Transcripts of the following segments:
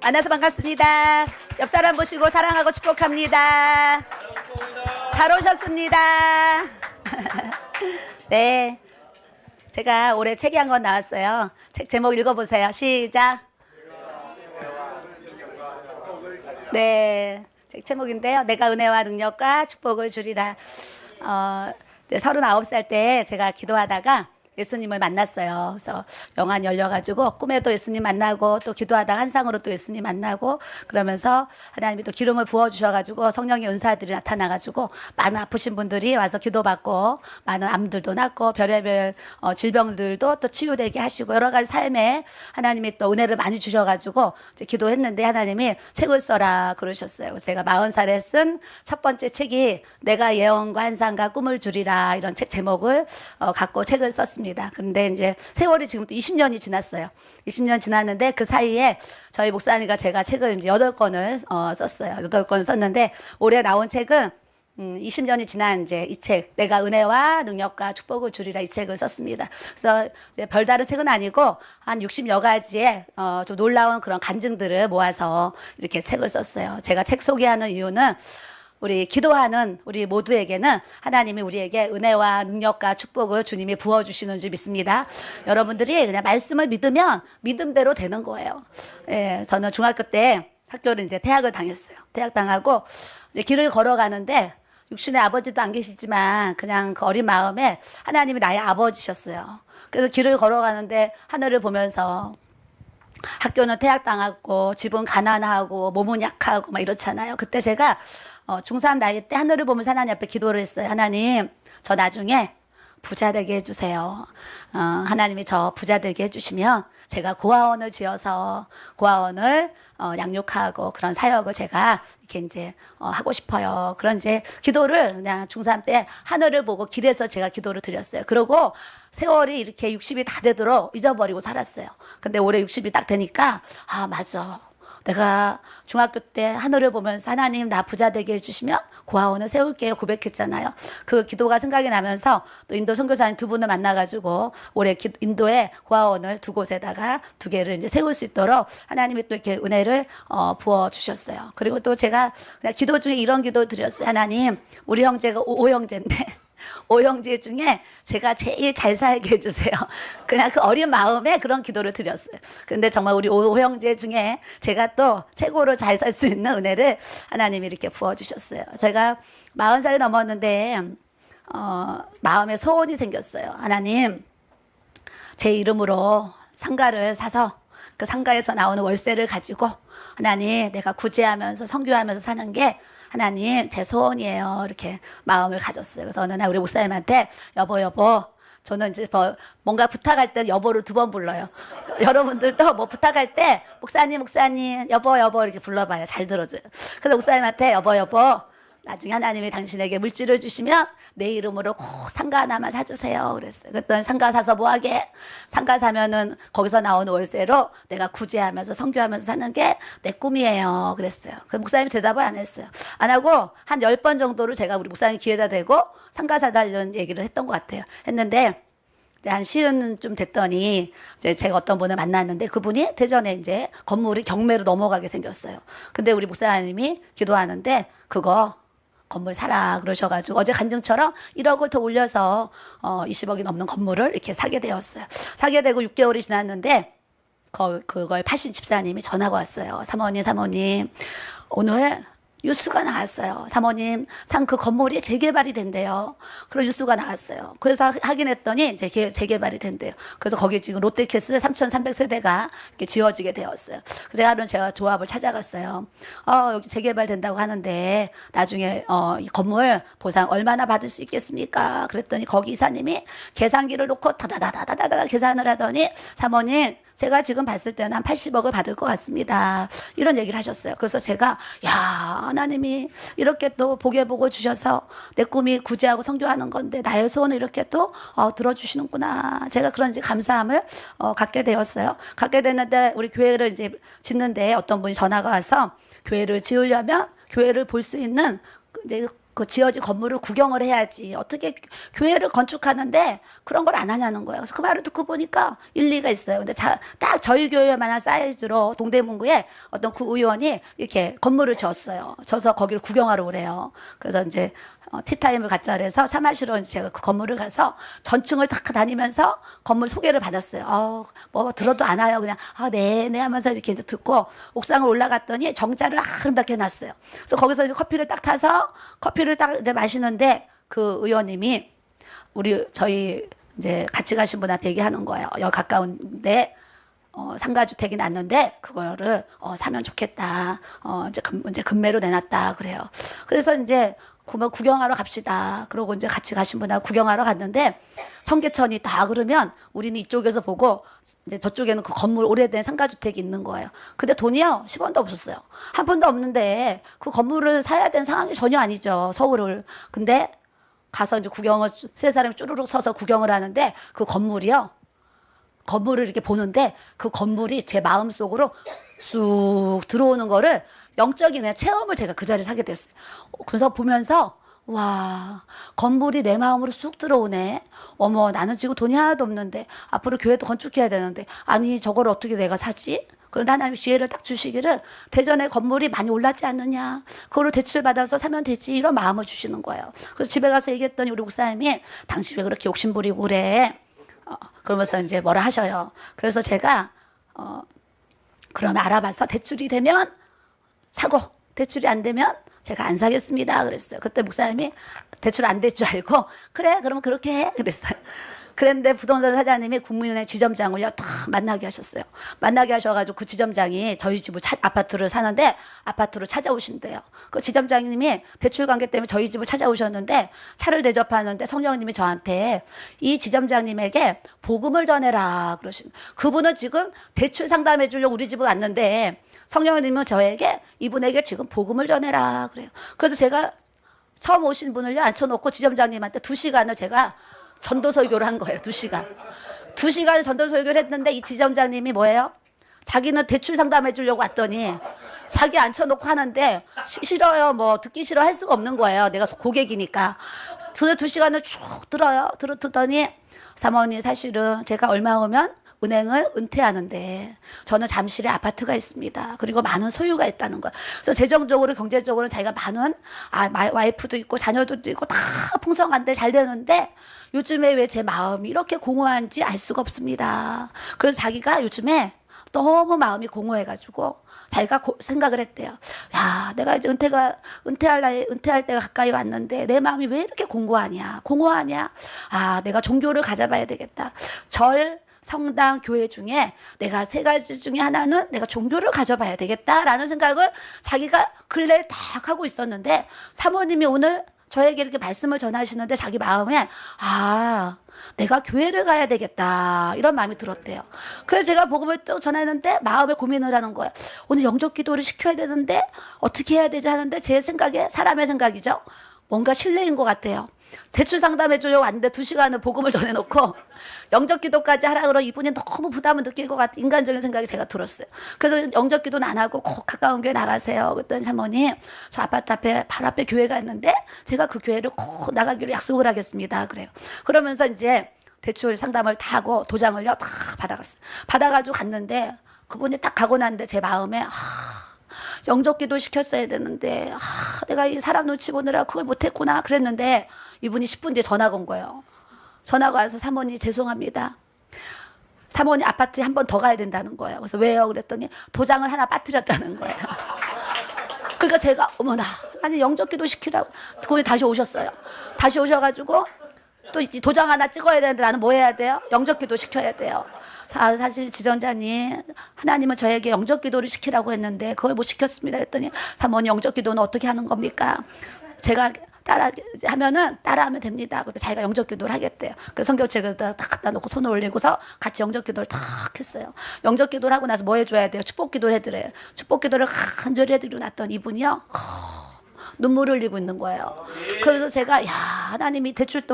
만나서 반갑습니다. 옆 사람 보시고 사랑하고 축복합니다. 잘 오셨습니다. 네, 제가 올해 책이 한 권 나왔어요. 책 제목 읽어보세요. 시작. 네, 책 제목인데요. 내가 은혜와 능력과 축복을 주리라. 39살 때 제가 기도하다가 예수님을 만났어요. 그래서 영안이 열려가지고 꿈에도 예수님 만나고 또 기도하다가 환상으로 또 예수님 만나고 그러면서 하나님이 또 기름을 부어주셔가지고 성령의 은사들이 나타나가지고 많은 아프신 분들이 와서 기도받고 많은 암들도 낫고 별의별 질병들도 또 치유되게 하시고 여러 가지 삶에 하나님이 또 은혜를 많이 주셔가지고 이제 기도했는데 하나님이 책을 써라 그러셨어요. 제가 40살에 쓴 첫 번째 책이 내가 예언과 환상과 꿈을 주리라 이런 책 제목을 갖고 책을 썼습니다. 그런데 이제 세월이 지금 또 20년이 지났어요. 20년 지났는데 그 사이에 저희 목사님과 제가 책을 이제 8권을 썼어요. 8권을 썼는데 올해 나온 책은 20년이 지난 이제 이 책, 내가 은혜와 능력과 축복을 주리라 이 책을 썼습니다. 그래서 이제 별다른 책은 아니고 한 60여 가지의 좀 놀라운 그런 간증들을 모아서 이렇게 책을 썼어요. 제가 책 소개하는 이유는 우리 기도하는 우리 모두에게는 하나님이 우리에게 은혜와 능력과 축복을 주님이 부어주시는 줄 믿습니다. 여러분들이 그냥 말씀을 믿으면 믿음대로 되는 거예요. 예, 저는 중학교 때 학교를 이제 퇴학을 당했어요. 퇴학 당하고 이제 길을 걸어가는데 육신의 아버지도 안 계시지만 그냥 그 어린 마음에 하나님이 나의 아버지셨어요. 그래서 길을 걸어가는데 하늘을 보면서 학교는 퇴학당하고 집은 가난하고 몸은 약하고 막 이렇잖아요. 그때 제가 중3 나이 때 하늘을 보면서 하나님 앞에 기도를 했어요. 하나님, 저 나중에 부자 되게 해주세요. 하나님이 저 부자 되게 해주시면 제가 고아원을 지어서 고아원을 양육하고 그런 사역을 제가 이렇게 이제 하고 싶어요. 그런 이제 기도를 그냥 중3 때 하늘을 보고 길에서 제가 기도를 드렸어요. 그러고 세월이 이렇게 60이 다 되도록 잊어버리고 살았어요. 근데 올해 60이 딱 되니까 아, 맞아. 내가 중학교 때 하늘을 보면서 하나님 나 부자 되게 해주시면 고아원을 세울게요 고백했잖아요. 그 기도가 생각이 나면서 또 인도 선교사님 두 분을 만나가지고 올해 인도에 고아원을 두 곳에다가 두 개를 이제 세울 수 있도록 하나님이 또 이렇게 은혜를 부어주셨어요. 그리고 또 제가 그냥 기도 중에 이런 기도 드렸어요. 하나님, 우리 형제가 오형제인데 오형제 중에 제가 제일 잘 살게 해주세요. 그냥 그 어린 마음에 그런 기도를 드렸어요. 근데 정말 우리 오형제 중에 제가 또 최고로 잘 살 수 있는 은혜를 하나님이 이렇게 부어주셨어요. 제가 40살이 넘었는데 마음에 소원이 생겼어요. 하나님, 제 이름으로 상가를 사서 그 상가에서 나오는 월세를 가지고 하나님, 내가 구제하면서 선교하면서 사는 게 하나님 제 소원이에요. 이렇게 마음을 가졌어요. 그래서 어느 날 우리 목사님한테 여보 저는 이제 뭔가 부탁할 때 여보를 2번 불러요. 여러분들도 뭐 부탁할 때 목사님 여보 이렇게 불러봐요. 잘 들어줘요. 그래서 목사님한테 여보 나중에 하나님이 당신에게 물질을 주시면 내 이름으로 꼭 상가 하나만 사주세요. 그랬어요. 그랬더니 상가 사서 뭐하게? 상가 사면은 거기서 나오는 월세로 내가 구제하면서 선교하면서 사는 게 내 꿈이에요. 그랬어요. 그 목사님이 대답을 안 했어요. 안 하고 한 10번 정도를 제가 우리 목사님 귀에다 대고 상가 사달라는 얘기를 했던 것 같아요. 했는데 한 시은 좀 됐더니 이제 제가 어떤 분을 만났는데 그분이 대전에 이제 건물이 경매로 넘어가게 생겼어요. 근데 우리 목사님이 기도하는데 그거 건물 사라 그러셔가지고 어제 간증처럼 1억을 더 올려서 20억이 넘는 건물을 이렇게 사게 되었어요. 사게 되고 6개월이 지났는데 그걸 파신 집사님이 전화가 왔어요. 사모님 오늘 뉴스가 나왔어요. 사모님 산 그 건물이 재개발이 된대요. 그런 뉴스가 나왔어요. 그래서 확인했더니 이제 재개발이 된대요. 그래서 거기 지금 롯데캐슬 3,300세대가 이렇게 지어지게 되었어요. 그래서 하루는 제가 조합을 찾아갔어요. 여기 재개발 된다고 하는데 나중에 이 건물 보상 얼마나 받을 수 있겠습니까? 그랬더니 거기 이사님이 계산기를 놓고 다다다다다다 계산을 하더니 사모님 제가 지금 봤을 때는 한 80억을 받을 것 같습니다. 이런 얘기를 하셨어요. 그래서 제가 야 하나님이 이렇게 또 보게 보고 주셔서 내 꿈이 구제하고 선교하는 건데 나의 소원을 이렇게 또 들어주시는구나. 제가 그런 이제 감사함을 갖게 되었어요. 갖게 됐는데 우리 교회를 이제 짓는데 어떤 분이 전화가 와서 교회를 지으려면 교회를 볼 수 있는 이제 그 지어진 건물을 구경을 해야지. 어떻게 교회를 건축하는데 그런 걸 안 하냐는 거예요. 그래서 그 말을 듣고 보니까 일리가 있어요. 근데 딱 저희 교회만한 사이즈로 동대문구에 어떤 구의원이 이렇게 건물을 지었어요. 져서 거기를 구경하러 오래요. 그래서 이제 티타임을 갖자 그래서 차 마시러 제가 그 건물을 가서 전층을 다 다니면서 건물 소개를 받았어요. 뭐 들어도 안 와요. 그냥 네 하면서 이렇게 이제 듣고 옥상을 올라갔더니 정자를 아름답게 해놨어요. 그래서 거기서 이제 커피를 딱 타서 커피를 딱 이제 마시는데 그 의원님이 저희 이제 같이 가신 분한테 얘기하는 거예요. 여기 가까운데 상가주택이 났는데 그거를 사면 좋겠다. 이제 금매로 내놨다 그래요. 그래서 이제 구경하러 갑시다. 그러고 이제 같이 가신 분하고 구경하러 갔는데 청계천이 다 그러면 우리는 이쪽에서 보고 이제 저쪽에는 그 건물 오래된 상가주택이 있는 거예요. 근데 돈이요 10원도 없었어요. 한 푼도 없는데 그 건물을 사야 되는 상황이 전혀 아니죠. 서울을. 근데 가서 이제 세 사람이 쭈루룩 서서 구경을 하는데 그 건물을 이렇게 보는데 그 건물이 제 마음속으로 쑥 들어오는 거를 영적인 그냥 체험을 제가 그 자리에서 하게 됐어요. 그래서 보면서 와, 건물이 내 마음으로 쑥 들어오네. 어머, 나는 지금 돈이 하나도 없는데 앞으로 교회도 건축해야 되는데 아니 저걸 어떻게 내가 사지? 그런데 하나님 지혜를 딱 주시기를 대전에 건물이 많이 올랐지 않느냐. 그거를 대출 받아서 사면 되지. 이런 마음을 주시는 거예요. 그래서 집에 가서 얘기했더니 우리 목사님이 당신 왜 그렇게 욕심부리고 그래. 그러면서 이제 뭐라 하셔요. 그래서 제가 그러면 알아봐서 대출이 되면 사고 대출이 안 되면 제가 안 사겠습니다 그랬어요. 그때 목사님이 대출 안 될 줄 알고 그래 그러면 그렇게 해 그랬어요. 그랬는데 부동산 사장님이 국민은행 지점장을요 다 만나게 하셨어요. 만나게 하셔가지고 그 지점장이 저희 집을 아파트를 사는데 아파트로 찾아오신대요. 그 지점장님이 대출 관계 때문에 저희 집을 찾아오셨는데 차를 대접하는데 성령님이 저한테 이 지점장님에게 복음을 전해라 그러신. 그분은 지금 대출 상담해 주려고 우리 집을 왔는데 성령님은 저에게 이분에게 지금 복음을 전해라 그래요. 그래서 제가 처음 오신 분을요 앉혀놓고 지점장님한테 2시간을 제가 전도설교를 한 거예요. 2시간. 2시간 전도설교를 했는데 이 지점장님이 뭐예요? 자기는 대출 상담해 주려고 왔더니 자기 앉혀놓고 하는데 싫어요. 뭐 듣기 싫어 할 수가 없는 거예요. 내가 고객이니까. 2시간을 쭉 듣더니 사모님 사실은 제가 얼마 오면 은행을 은퇴하는데 저는 잠실에 아파트가 있습니다. 그리고 많은 소유가 있다는 거예요. 그래서 재정적으로 경제적으로 자기가 많은 와이프도 있고 자녀들도 있고 다 풍성한데 잘 되는데 요즘에 왜 제 마음이 이렇게 공허한지 알 수가 없습니다. 그래서 자기가 요즘에 너무 마음이 공허해가지고 자기가 생각을 했대요. 야, 내가 이제 은퇴할 때가 가까이 왔는데 내 마음이 왜 이렇게 공허하냐. 내가 종교를 가져봐야 되겠다. 성당, 교회 중에 내가 3가지 중에 하나는 내가 종교를 가져봐야 되겠다라는 생각을 자기가 근래에 딱 하고 있었는데 사모님이 오늘 저에게 이렇게 말씀을 전하시는데 자기 마음에 내가 교회를 가야 되겠다 이런 마음이 들었대요. 그래서 제가 복음을 또 전하는데 마음에 고민을 하는 거예요. 오늘 영적 기도를 시켜야 되는데 어떻게 해야 되지 하는데 제 생각에 사람의 생각이죠. 뭔가 실례인 것 같아요. 대출 상담해 주려고 왔는데 2시간을 복음을 전해놓고 영적 기도까지 하라 그러 이분이 너무 부담을 느낄 것 같은 인간적인 생각이 제가 들었어요. 그래서 영적 기도는 안 하고 꼭 가까운 교회 나가세요. 그랬더니 사모님 저 아파트 앞에 바로 앞에 교회가 있는데 제가 그 교회를 꼭 나가기로 약속을 하겠습니다. 그래요. 그러면서 이제 대출 상담을 다 하고 도장을요 다 받아갔어요. 받아가지고 갔는데 그분이 딱 가고 났는데 제 마음에 영적 기도 시켰어야 되는데 내가 이 사람 눈치 보느라 그걸 못했구나 그랬는데 이분이 10분 뒤에 전화가 온 거예요. 전화가 와서 사모님 죄송합니다. 사모님 아파트에 한 번 더 가야 된다는 거예요. 그래서 왜요? 그랬더니 도장을 하나 빠뜨렸다는 거예요. 그러니까 제가 어머나 아니 영적 기도 시키라고 그분이 다시 오셨어요. 다시 오셔가지고 또 도장 하나 찍어야 되는데 나는 뭐 해야 돼요? 영적 기도 시켜야 돼요. 사실 지전자님 하나님은 저에게 영적 기도를 시키라고 했는데 그걸 못 시켰습니다. 했더니 사모님 영적 기도는 어떻게 하는 겁니까? 제가 따라하면 됩니다. 그때 자기가 영적 기도를 하겠대요. 그래서 성경책을 딱 갖다 놓고 손을 올리고서 같이 영적 기도를 탁 했어요. 영적 기도를 하고 나서 뭐 해줘야 돼요? 축복 기도를 해드려요. 축복 기도를 간절히 해드리고 났더니 이분이요 눈물을 흘리고 있는 거예요. 그래서 제가 하나님이 대출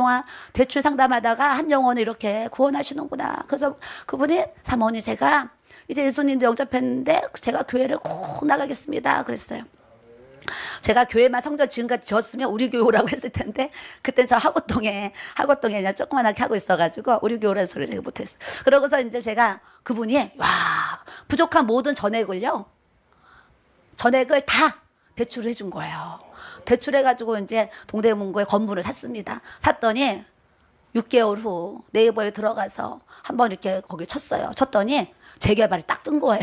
상담하다가 한 영혼을 이렇게 구원하시는구나. 그래서 그분이 사모님 제가 이제 예수님도 영접했는데 제가 교회를 꼭 나가겠습니다. 그랬어요. 제가 교회만 성전 지금까지 지었으면 우리 교회 오라고 했을 텐데 그때 저 하고동에 그냥 조그만하게 하고 있어가지고 우리 교회 오라는 소리를 제가 못했어요. 그러고서 이제 제가 그분이 와 부족한 모든 전액을 다 대출을 해준 거예요. 대출해가지고 이제 동대문구에 건물을 샀습니다. 샀더니 6개월 후 네이버에 들어가서 한번 이렇게 거기 쳤더니 재개발이 딱 뜬 거예요.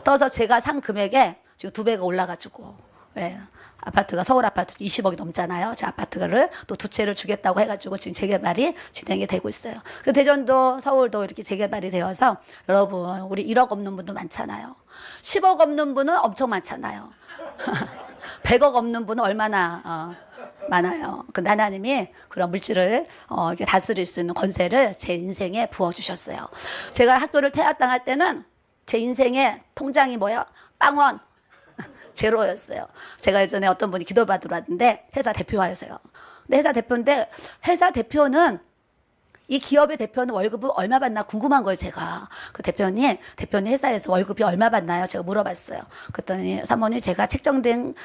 떠서 제가 산 금액에 지금 2배가 올라가지고, 예, 아파트가 서울 아파트 20억이 넘잖아요. 제 아파트를 또 2채를 주겠다고 해가지고 지금 재개발이 진행이 되고 있어요. 그 대전도 서울도 이렇게 재개발이 되어서 여러분 우리 1억 없는 분도 많잖아요. 10억 없는 분은 엄청 많잖아요. 100억 없는 분은 얼마나 많아요. 그 하나님이 그런 물질을 이렇게 다스릴 수 있는 권세를 제 인생에 부어주셨어요. 제가 학교를 퇴학당할 때는 제 인생의 통장이 뭐야? 빵원 제로였어요. 제가 예전에 어떤 분이 기도받으러 왔는데 회사 대표하세요. 근데 회사 대표는 이 기업의 대표는 월급을 얼마 받나 궁금한 거예요, 제가. 그 대표님 회사에서 월급이 얼마 받나요? 제가 물어봤어요. 그랬더니 사모님 제가 책정된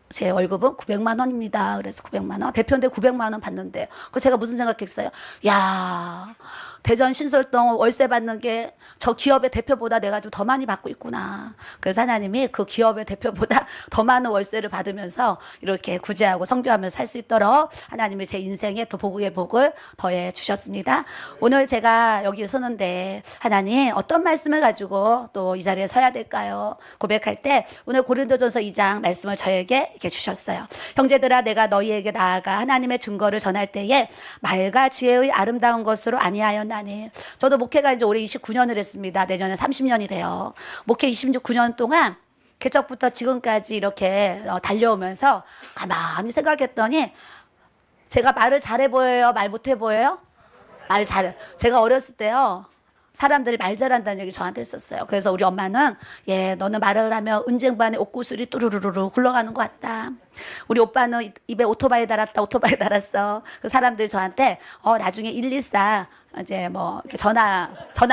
제 월급은 900만 원입니다. 그래서 900만 원. 대표인데 900만 원 받는데. 그 제가 무슨 생각했어요? 야, 대전 신솔동 월세 받는 게 저 기업의 대표보다 내가 좀 더 많이 받고 있구나. 그래서 하나님이 그 기업의 대표보다 더 많은 월세를 받으면서 이렇게 구제하고 성교하면서 살 수 있도록 하나님이 제 인생에 또 복의 복을 더해 주셨습니다. 오늘 제가 여기 서는데 하나님 어떤 말씀을 가지고 또 이 자리에 서야 될까요? 고백할 때 오늘 고린도전서 2장 말씀을 저에게 이렇게 주셨어요. 형제들아 내가 너희에게 나아가 하나님의 증거를 전할 때에 말과 지혜의 아름다운 것으로 아니하였나니. 저도 목회가 이제 올해 29년을 했습니다. 내년에 30년이 돼요. 목회 29년 동안 개척부터 지금까지 이렇게 달려오면서 가만히 생각했더니 제가 말을 잘해 보여요? 말 못해 보여요? 말 잘해. 제가 어렸을 때요. 사람들이 말 잘한다는 얘기 저한테 했었어요. 그래서 우리 엄마는 너는 말을 하면 은쟁반에 옷구슬이 뚜루루루루 굴러가는 것 같다. 우리 오빠는 입에 오토바이 달았어. 그 사람들이 저한테 나중에 114 이제 뭐 이렇게 전화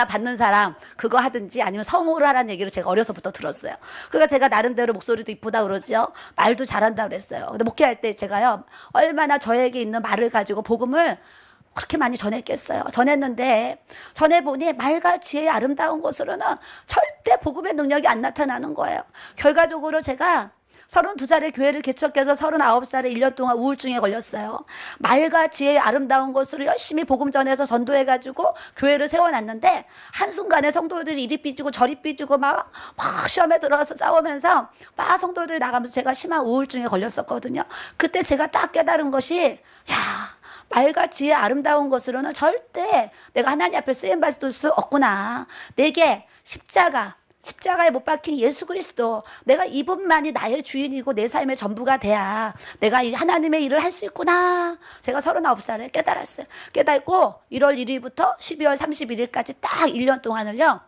받는 사람 그거 하든지 아니면 성우를 하라는 얘기를 제가 어려서부터 들었어요. 그러니까 제가 나름대로 목소리도 이쁘다 그러죠. 말도 잘한다 그랬어요. 근데 목회할 때 제가요 얼마나 저에게 있는 말을 가지고 복음을 그렇게 많이 전했는데 전해보니 말과 지혜의 아름다운 것으로는 절대 복음의 능력이 안 나타나는 거예요. 결과적으로 제가 32살에 교회를 개척해서 39살에 1년 동안 우울증에 걸렸어요. 말과 지혜의 아름다운 것으로 열심히 복음 전해서 전도해가지고 교회를 세워놨는데 한순간에 성도들이 이리 삐지고 저리 삐지고 막 시험에 들어가서 싸우면서 막 성도들이 나가면서 제가 심한 우울증에 걸렸었거든요. 그때 제가 딱 깨달은 것이 말과 지혜 아름다운 것으로는 절대 내가 하나님 앞에 쓰임받을 수 없구나. 내게 십자가에 못 박힌 예수 그리스도 내가 이분만이 나의 주인이고 내 삶의 전부가 돼야 내가 이 하나님의 일을 할 수 있구나. 제가 39살에 깨달았어요. 깨닫고 1월 1일부터 12월 31일까지 딱 1년 동안을요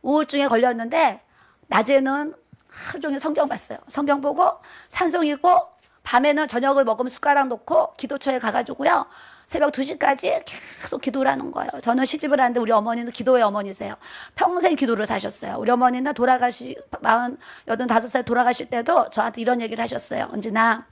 우울증에 걸렸는데 낮에는 하루 종일 성경 봤어요. 성경 보고 찬송 읽고 밤에는 저녁을 먹으면 숟가락 놓고 기도처에 가가지고요. 새벽 2시까지 계속 기도를 하는 거예요. 저는 시집을 하는데 우리 어머니는 기도의 어머니세요. 평생 기도를 사셨어요. 우리 어머니는 85살 돌아가실 때도 저한테 이런 얘기를 하셨어요. 은진아,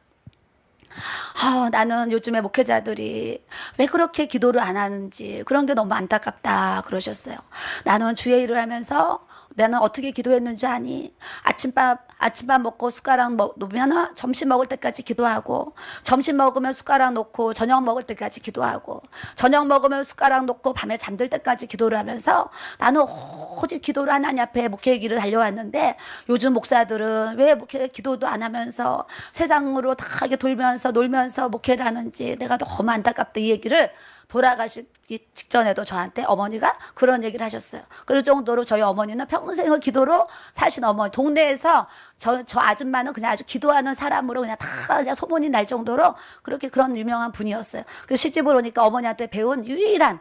나는 요즘에 목회자들이 왜 그렇게 기도를 안 하는지 그런 게 너무 안타깝다 그러셨어요. 나는 주의 일을 하면서 나는 어떻게 기도했는지 아니? 아침밥 먹고 숟가락 놓으면 점심 먹을 때까지 기도하고 점심 먹으면 숟가락 놓고 저녁 먹을 때까지 기도하고 저녁 먹으면 숟가락 놓고 밤에 잠들 때까지 기도를 하면서 나는 오직 기도를 하나님 앞에 목회의 길을 달려왔는데 요즘 목사들은 왜 목회 기도도 안 하면서 세상으로 다 이렇게 돌면서 놀면서 목회를 하는지 내가 너무 안타깝다 이 얘기를 돌아가시기 직전에도 저한테 어머니가 그런 얘기를 하셨어요. 그럴 정도로 저희 어머니는 평생을 기도로 사신 어머니. 동네에서 저 아줌마는 그냥 아주 기도하는 사람으로 그냥 소문이 날 정도로 그런 유명한 분이었어요. 그 시집을 오니까 어머니한테 배운 유일한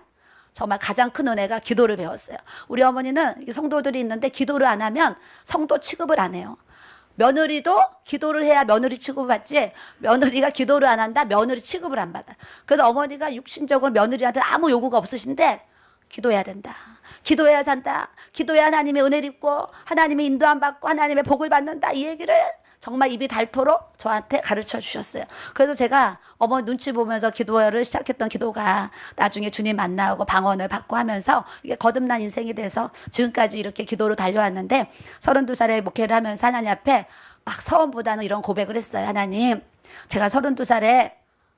정말 가장 큰 은혜가 기도를 배웠어요. 우리 어머니는 성도들이 있는데 기도를 안 하면 성도 취급을 안 해요. 며느리도 기도를 해야 며느리 취급을 받지 며느리가 기도를 안 한다 며느리 취급을 안 받아. 그래서 어머니가 육신적으로 며느리한테 아무 요구가 없으신데 기도해야 된다. 기도해야 산다. 기도해야 하나님의 은혜를 입고 하나님의 인도함 받고 하나님의 복을 받는다. 이 얘기를 정말 입이 닳도록 저한테 가르쳐 주셨어요. 그래서 제가 어머니 눈치 보면서 기도를 시작했던 기도가 나중에 주님 만나고 방언을 받고 하면서 이게 거듭난 인생이 돼서 지금까지 이렇게 기도로 달려왔는데 32살에 목회를 하면서 하나님 앞에 막 서원보다는 이런 고백을 했어요. 하나님, 제가 32살에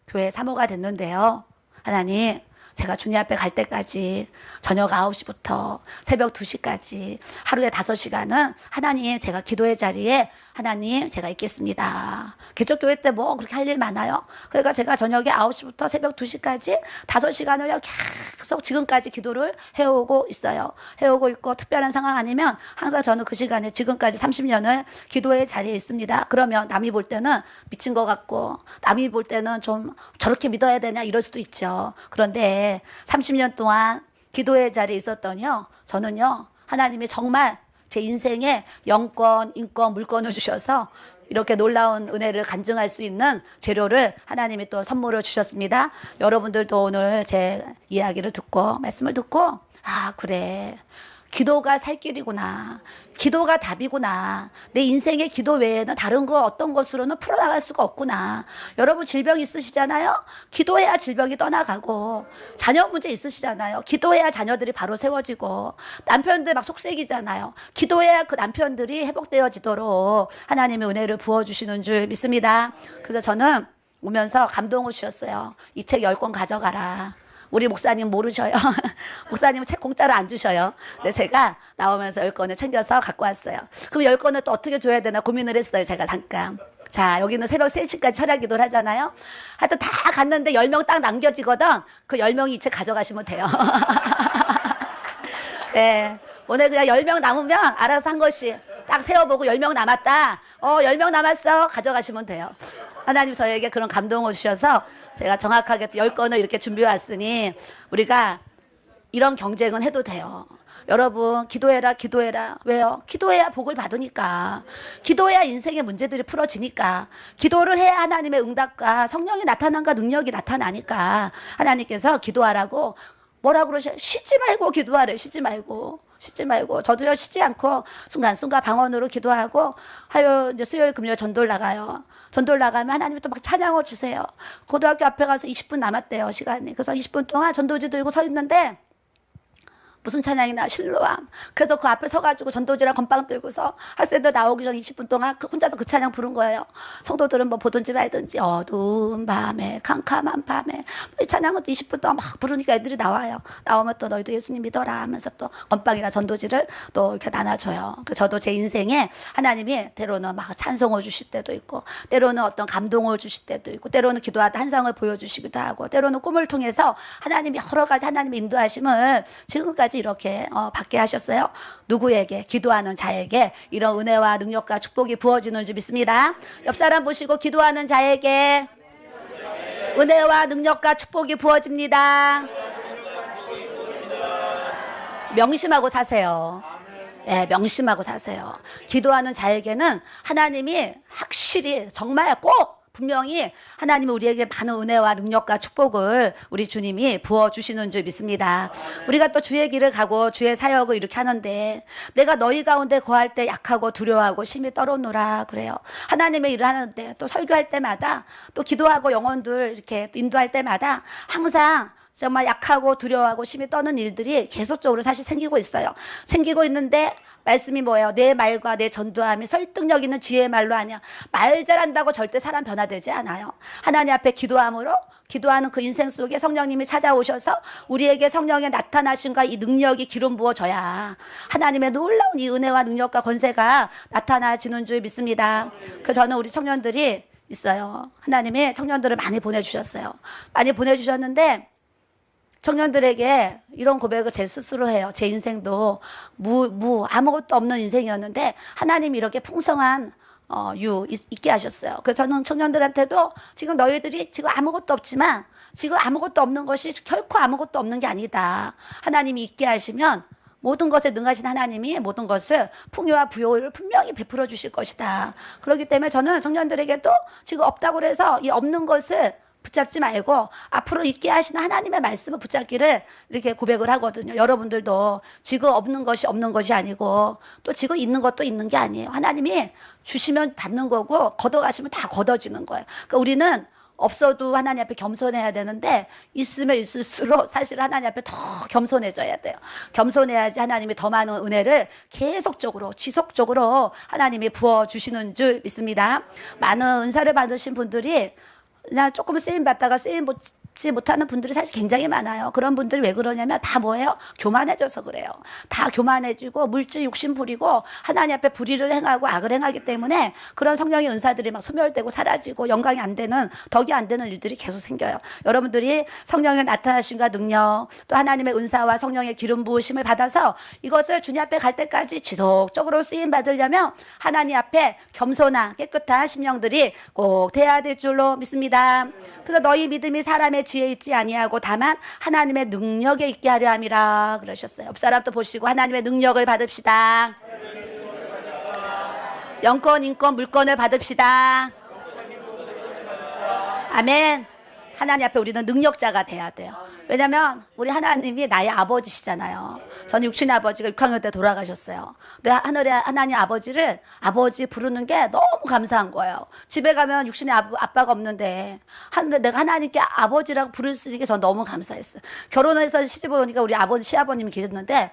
교회 사모가 됐는데요. 하나님, 제가 주님 앞에 갈 때까지 저녁 9시부터 새벽 2시까지 하루에 5시간은 하나님, 제가 기도의 자리에 하나님, 제가 있겠습니다. 개척교회 때 뭐 그렇게 할 일 많아요? 그러니까 제가 저녁에 9시부터 새벽 2시까지 5시간을 계속 지금까지 기도를 해오고 있어요. 해오고 있고 특별한 상황 아니면 항상 저는 그 시간에 지금까지 30년을 기도의 자리에 있습니다. 그러면 남이 볼 때는 미친 것 같고 남이 볼 때는 좀 저렇게 믿어야 되냐 이럴 수도 있죠. 그런데 30년 동안 기도의 자리에 있었더니요, 저는요, 하나님이 정말 제 인생에 영권, 인권, 물권을 주셔서 이렇게 놀라운 은혜를 간증할 수 있는 재료를 하나님이 또 선물을 주셨습니다. 여러분들도 오늘 제 이야기를 듣고 말씀을 듣고 아, 그래, 기도가 살 길이구나, 기도가 답이구나, 내 인생의 기도 외에는 다른 거 어떤 것으로는 풀어나갈 수가 없구나. 여러분 질병 있으시잖아요. 기도해야 질병이 떠나가고, 자녀 문제 있으시잖아요. 기도해야 자녀들이 바로 세워지고, 남편들 막 속색이잖아요. 기도해야 그 남편들이 회복되어지도록 하나님의 은혜를 부어주시는 줄 믿습니다. 그래서 저는 오면서 감동을 주셨어요. 이 책 10권 가져가라. 우리 목사님 모르셔요. 목사님은 책 공짜로 안 주셔요. 근데 제가 나오면서 10권을 챙겨서 갖고 왔어요. 그럼 10권을 또 어떻게 줘야 되나 고민을 했어요. 제가 잠깐. 자, 여기는 새벽 3시까지 철야 기도를 하잖아요. 하여튼 다 갔는데 10명 딱 남겨지거든. 그 10명이 이 책 가져가시면 돼요. 네. 오늘 그냥 10명 남으면 알아서 한 것씩 딱 세워보고 10명 남았다. 10명 남았어. 가져가시면 돼요. 하나님 저에게 그런 감동을 주셔서 제가 정확하게 10권을 이렇게 준비해 왔으니 우리가 이런 경쟁은 해도 돼요. 여러분, 기도해라, 기도해라. 왜요? 기도해야 복을 받으니까. 기도해야 인생의 문제들이 풀어지니까. 기도를 해야 하나님의 응답과 성령이 나타난과 능력이 나타나니까 하나님께서 기도하라고 뭐라고 그러셔요? 쉬지 말고 기도하래. 쉬지 말고. 쉬지 말고. 저도요, 쉬지 않고 순간순간 방언으로 기도하고 이제 수요일 금요일 전도를 나가요. 전도를 나가면 하나님이 또 막 찬양을 주세요. 고등학교 앞에 가서 20분 남았대요, 시간이. 그래서 20분 동안 전도지 들고 서 있는데 무슨 찬양이나 실로암. 그래서 그 앞에 서가지고 전도지랑 건빵 들고서 학생들 나오기 전 20분 동안 혼자서 그 찬양 부른 거예요. 성도들은 뭐 보든지 말든지 어두운 밤에 캄캄한 밤에 이 찬양은 또 20분 동안 막 부르니까 애들이 나와요. 나오면 또 너희도 예수님 믿어라 하면서 또 건빵이나 전도지를 또 이렇게 나눠줘요. 저도 제 인생에 하나님이 때로는 막 찬송을 주실 때도 있고, 때로는 어떤 감동을 주실 때도 있고, 때로는 기도하다 한상을 보여주시기도 하고, 때로는 꿈을 통해서 하나님이 여러 가지 하나님의 인도하심을 지금까지 이렇게 받게 하셨어요. 누구에게? 기도하는 자에게 이런 은혜와 능력과 축복이 부어지는 줄 믿습니다. 옆 사람 보시고 기도하는 자에게 은혜와 능력과 축복이 부어집니다. 명심하고 사세요. 네, 명심하고 사세요. 기도하는 자에게는 하나님이 확실히 정말 꼭 분명히 하나님은 우리에게 많은 은혜와 능력과 축복을 우리 주님이 부어주시는 줄 믿습니다. 우리가 또 주의 길을 가고 주의 사역을 이렇게 하는데 내가 너희 가운데 거할 때 약하고 두려워하고 심히 떨어노라 그래요. 하나님의 일을 하는데 또 설교할 때마다 또 기도하고 영혼들 이렇게 인도할 때마다 항상 정말 약하고 두려워하고 심히 떠는 일들이 계속적으로 사실 생기고 있어요. 생기고 있는데 말씀이 뭐예요? 내 말과 내 전도함이 설득력 있는 지혜의 말로 하냐. 말 잘한다고 절대 사람 변화되지 않아요. 하나님 앞에 기도함으로 기도하는 그 인생 속에 성령님이 찾아오셔서 우리에게 성령의 나타나심과 이 능력이 기름 부어져야 하나님의 놀라운 이 은혜와 능력과 권세가 나타나지는 줄 믿습니다. 저는 우리 청년들이 있어요. 하나님이 청년들을 많이 보내주셨어요. 많이 보내주셨는데 청년들에게 이런 고백을 제 스스로 해요. 제 인생도 아무것도 없는 인생이었는데 하나님이 이렇게 풍성한 있게 하셨어요. 그래서 저는 청년들한테도 지금 너희들이 지금 아무것도 없지만 지금 아무것도 없는 것이 결코 아무것도 없는 게 아니다. 하나님이 있게 하시면 모든 것에 능하신 하나님이 모든 것을 풍요와 부요를 분명히 베풀어 주실 것이다. 그렇기 때문에 저는 청년들에게도 지금 없다고 해서 이 없는 것을 붙잡지 말고 앞으로 있게 하시는 하나님의 말씀을 붙잡기를 이렇게 고백을 하거든요. 여러분들도 지금 없는 것이 아니고 또 지금 있는 것도 있는 게 아니에요. 하나님이 주시면 받는 거고 걷어가시면 다 걷어지는 거예요. 그러니까 우리는 없어도 하나님 앞에 겸손해야 되는데 있으면 있을수록 사실 하나님 앞에 더 겸손해져야 돼요. 겸손해야지 하나님이 더 많은 은혜를 계속적으로 지속적으로 하나님이 부어주시는 줄 믿습니다. 많은 은사를 받으신 분들이 그냥 조금 쓰임 받다가 쓰임 받지 못하는 분들이 사실 굉장히 많아요. 그런 분들이 왜 그러냐면 다 뭐예요? 교만해져서 그래요. 다 교만해지고 물질 욕심 부리고 하나님 앞에 불의를 행하고 악을 행하기 때문에 그런 성령의 은사들이 막 소멸되고 사라지고 영광이 안 되는, 덕이 안 되는 일들이 계속 생겨요. 여러분들이 성령의 나타나심과 능력, 또 하나님의 은사와 성령의 기름 부으심을 받아서 이것을 주님 앞에 갈 때까지 지속적으로 쓰임 받으려면 하나님 앞에 겸손한 깨끗한 심령들이 꼭 돼야 될 줄로 믿습니다. 그래서 너희 믿음이 사람의 지혜에 있지 아니하고 다만 하나님의 능력에 있게 하려 함이라 그러셨어요. 옆 사람도 보시고 하나님의 능력을 받읍시다. 영권, 인권, 물권을 받읍시다. 아멘. 하나님 앞에 우리는 능력자가 돼야 돼요. 왜냐면 우리 하나님이 나의 아버지시잖아요. 저는 육신의 아버지가 6학년 때 돌아가셨어요. 근데 하늘의 하나님 아버지를 아버지 부르는 게 너무 감사한 거예요. 집에 가면 육신의 아빠가 없는데 내가 하나님께 아버지라고 부를 수 있는 게 전 너무 감사했어요. 결혼해서 시집 오니까 우리 아버지 시아버님이 계셨는데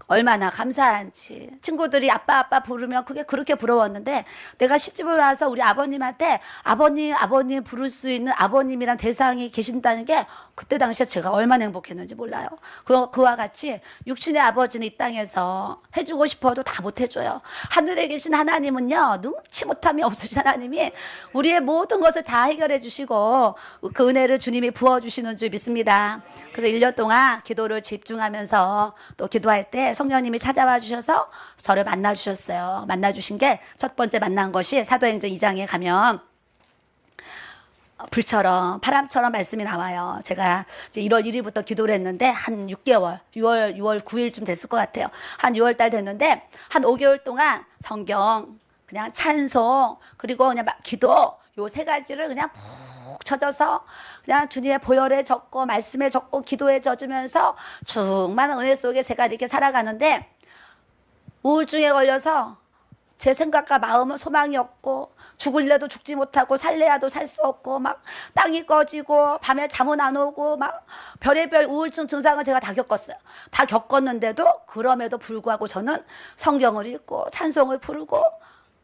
얼마나 감사한지. 친구들이 아빠 부르면 그게 그렇게 부러웠는데 내가 시집을 와서 우리 아버님한테 아버님 부를 수 있는 아버님이란 대상이 계신다는 게 그때 당시에 제가 얼마나 행복했는지 몰라요. 그와 같이 육신의 아버지는 이 땅에서 해주고 싶어도 다 못해줘요. 하늘에 계신 하나님은요, 눈치 못함이 없으신 하나님이 우리의 모든 것을 다 해결해 주시고 그 은혜를 주님이 부어주시는 줄 믿습니다. 그래서 1년 동안 기도를 집중하면서 또 기도할 때 성령님이 찾아와 주셔서 저를 만나 주셨어요. 만나 주신 게 첫 번째 만난 것이 사도행전 2장에 가면 불처럼 바람처럼 말씀이 나와요. 제가 이제 1월 1일부터 기도를 했는데 한 6개월, 6월 9일쯤 됐을 것 같아요. 한 6월 달 됐는데 한 5개월 동안 성경, 그냥 찬송, 그리고 그냥 막 기도, 요 세 가지를 그냥 푹 쳐져서 그냥 주님의 보혈에 젖고 말씀에 젖고 기도에 젖으면서 충만한 은혜 속에 제가 이렇게 살아가는데 우울증에 걸려서 제 생각과 마음은 소망이 없고 죽을래도 죽지 못하고 살래야도 살 수 없고 막 땅이 꺼지고 밤에 잠은 안 오고 막 별의별 우울증 증상을 제가 다 겪었어요. 다 겪었는데도 그럼에도 불구하고 저는 성경을 읽고 찬송을 부르고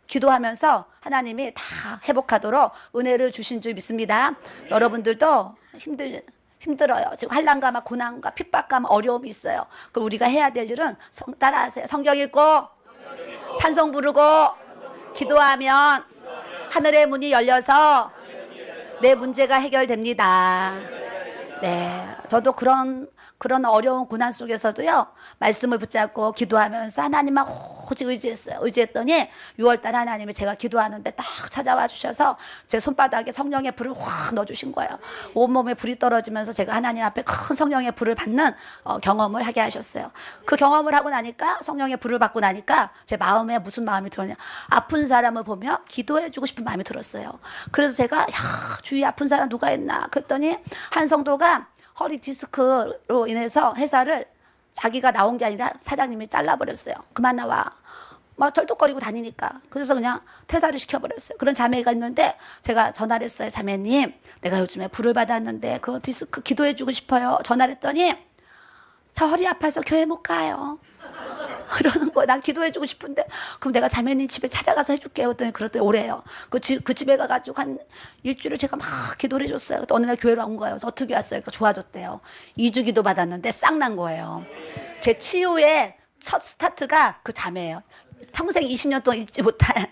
기도하면서 하나님이 다 회복하도록 은혜를 주신 줄 믿습니다. 여러분들도 힘들어요. 지금 환난과 막 고난과 핍박과 막 어려움이 있어요. 그럼 우리가 해야 될 일은 따라하세요. 성경 읽고 찬송 부르고 기도하면 하늘의 문이 열려서 내 문제가 해결됩니다. 네, 저도 그런 어려운 고난 속에서도요, 말씀을 붙잡고 기도하면서 하나님만 오직 의지했어요. 의지했더니 6월달 하나님이 제가 기도하는데 딱 찾아와 주셔서 제 손바닥에 성령의 불을 확 넣어주신 거예요. 온몸에 불이 떨어지면서 제가 하나님 앞에 큰 성령의 불을 받는 경험을 하게 하셨어요. 그 경험을 하고 나니까, 성령의 불을 받고 나니까 제 마음에 무슨 마음이 들었냐, 아픈 사람을 보면 기도해주고 싶은 마음이 들었어요. 그래서 제가 주위에 아픈 사람 누가 있나 그랬더니 한 성도가 허리 디스크로 인해서 회사를 자기가 나온 게 아니라 사장님이 잘라버렸어요. 그만 나와. 막 털떡거리고 다니니까. 그래서 그냥 퇴사를 시켜버렸어요. 그런 자매가 있는데 제가 전화를 했어요. 자매님, 내가 요즘에 불을 받았는데 그 디스크 기도해주고 싶어요. 전화를 했더니 저 허리 아파서 교회 못 가요. 그러는 거야. 난 기도해주고 싶은데 그럼 내가 자매님 집에 찾아가서 해줄게요. 그랬더니 그랬더니 오래요. 그 집에 가가지고 한 일주일을 제가 막 기도를 해줬어요. 또 어느 날 교회로 온 거예요. 그래서 어떻게 왔어요? 그러니까 좋아졌대요. 2주 기도 받았는데 싹 난 거예요. 제 치유의 첫 스타트가 그 자매예요. 평생 20년 동안 잊지 못할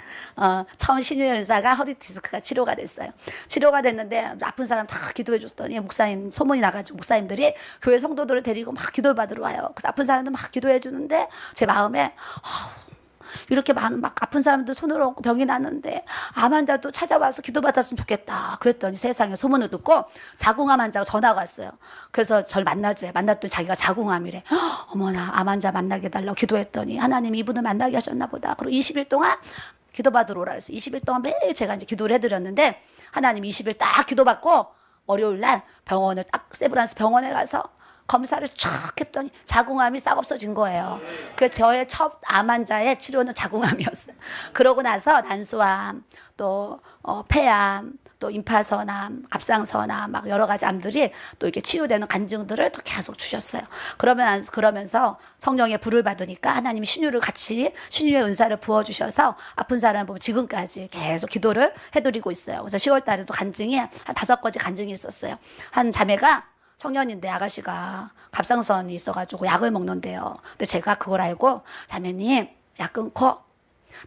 처음 신유의 은사가 허리 디스크가 치료가 됐어요. 치료가 됐는데 아픈 사람 다 기도해 줬더니 목사님 소문이 나가지고 목사님들이 교회 성도들을 데리고 막 기도를 받으러 와요. 그래서 아픈 사람들 막 기도해 주는데 제 마음에 이렇게 많은 막 아픈 사람들 손으로 얹고 병이 났는데 암 환자도 찾아와서 기도받았으면 좋겠다. 그랬더니 세상에 소문을 듣고 자궁암 환자가 전화가 왔어요. 그래서 저를 만났더니 자기가 자궁암이래. 어머나, 암 환자 만나게 해달라고 기도했더니 하나님이 이분을 만나게 하셨나 보다. 그리고 20일 동안 기도받으러 오라 그랬어요. 20일 동안 매일 제가 이제 기도를 해드렸는데 하나님 20일 딱 기도받고 월요일 날 병원을 딱 세브란스 병원에 가서 검사를 쫙 했더니 자궁암이 싹 없어진 거예요. 그 저의 첫 암 환자의 치료는 자궁암이었어요. 그러고 나서 난소암, 또 폐암, 또 임파선암, 갑상선암 막 여러 가지 암들이 또 이렇게 치유되는 간증들을 또 계속 주셨어요. 그러면서 성령의 불을 받으니까 하나님이 신유의 은사를 부어주셔서 아픈 사람 보면 지금까지 계속 기도를 해드리고 있어요. 그래서 10월 달에도 간증이 한 5가지 간증이 있었어요. 한 자매가 청년인데 아가씨가 갑상선이 있어가지고 약을 먹는데요. 근데 제가 그걸 알고 자매님 약 끊고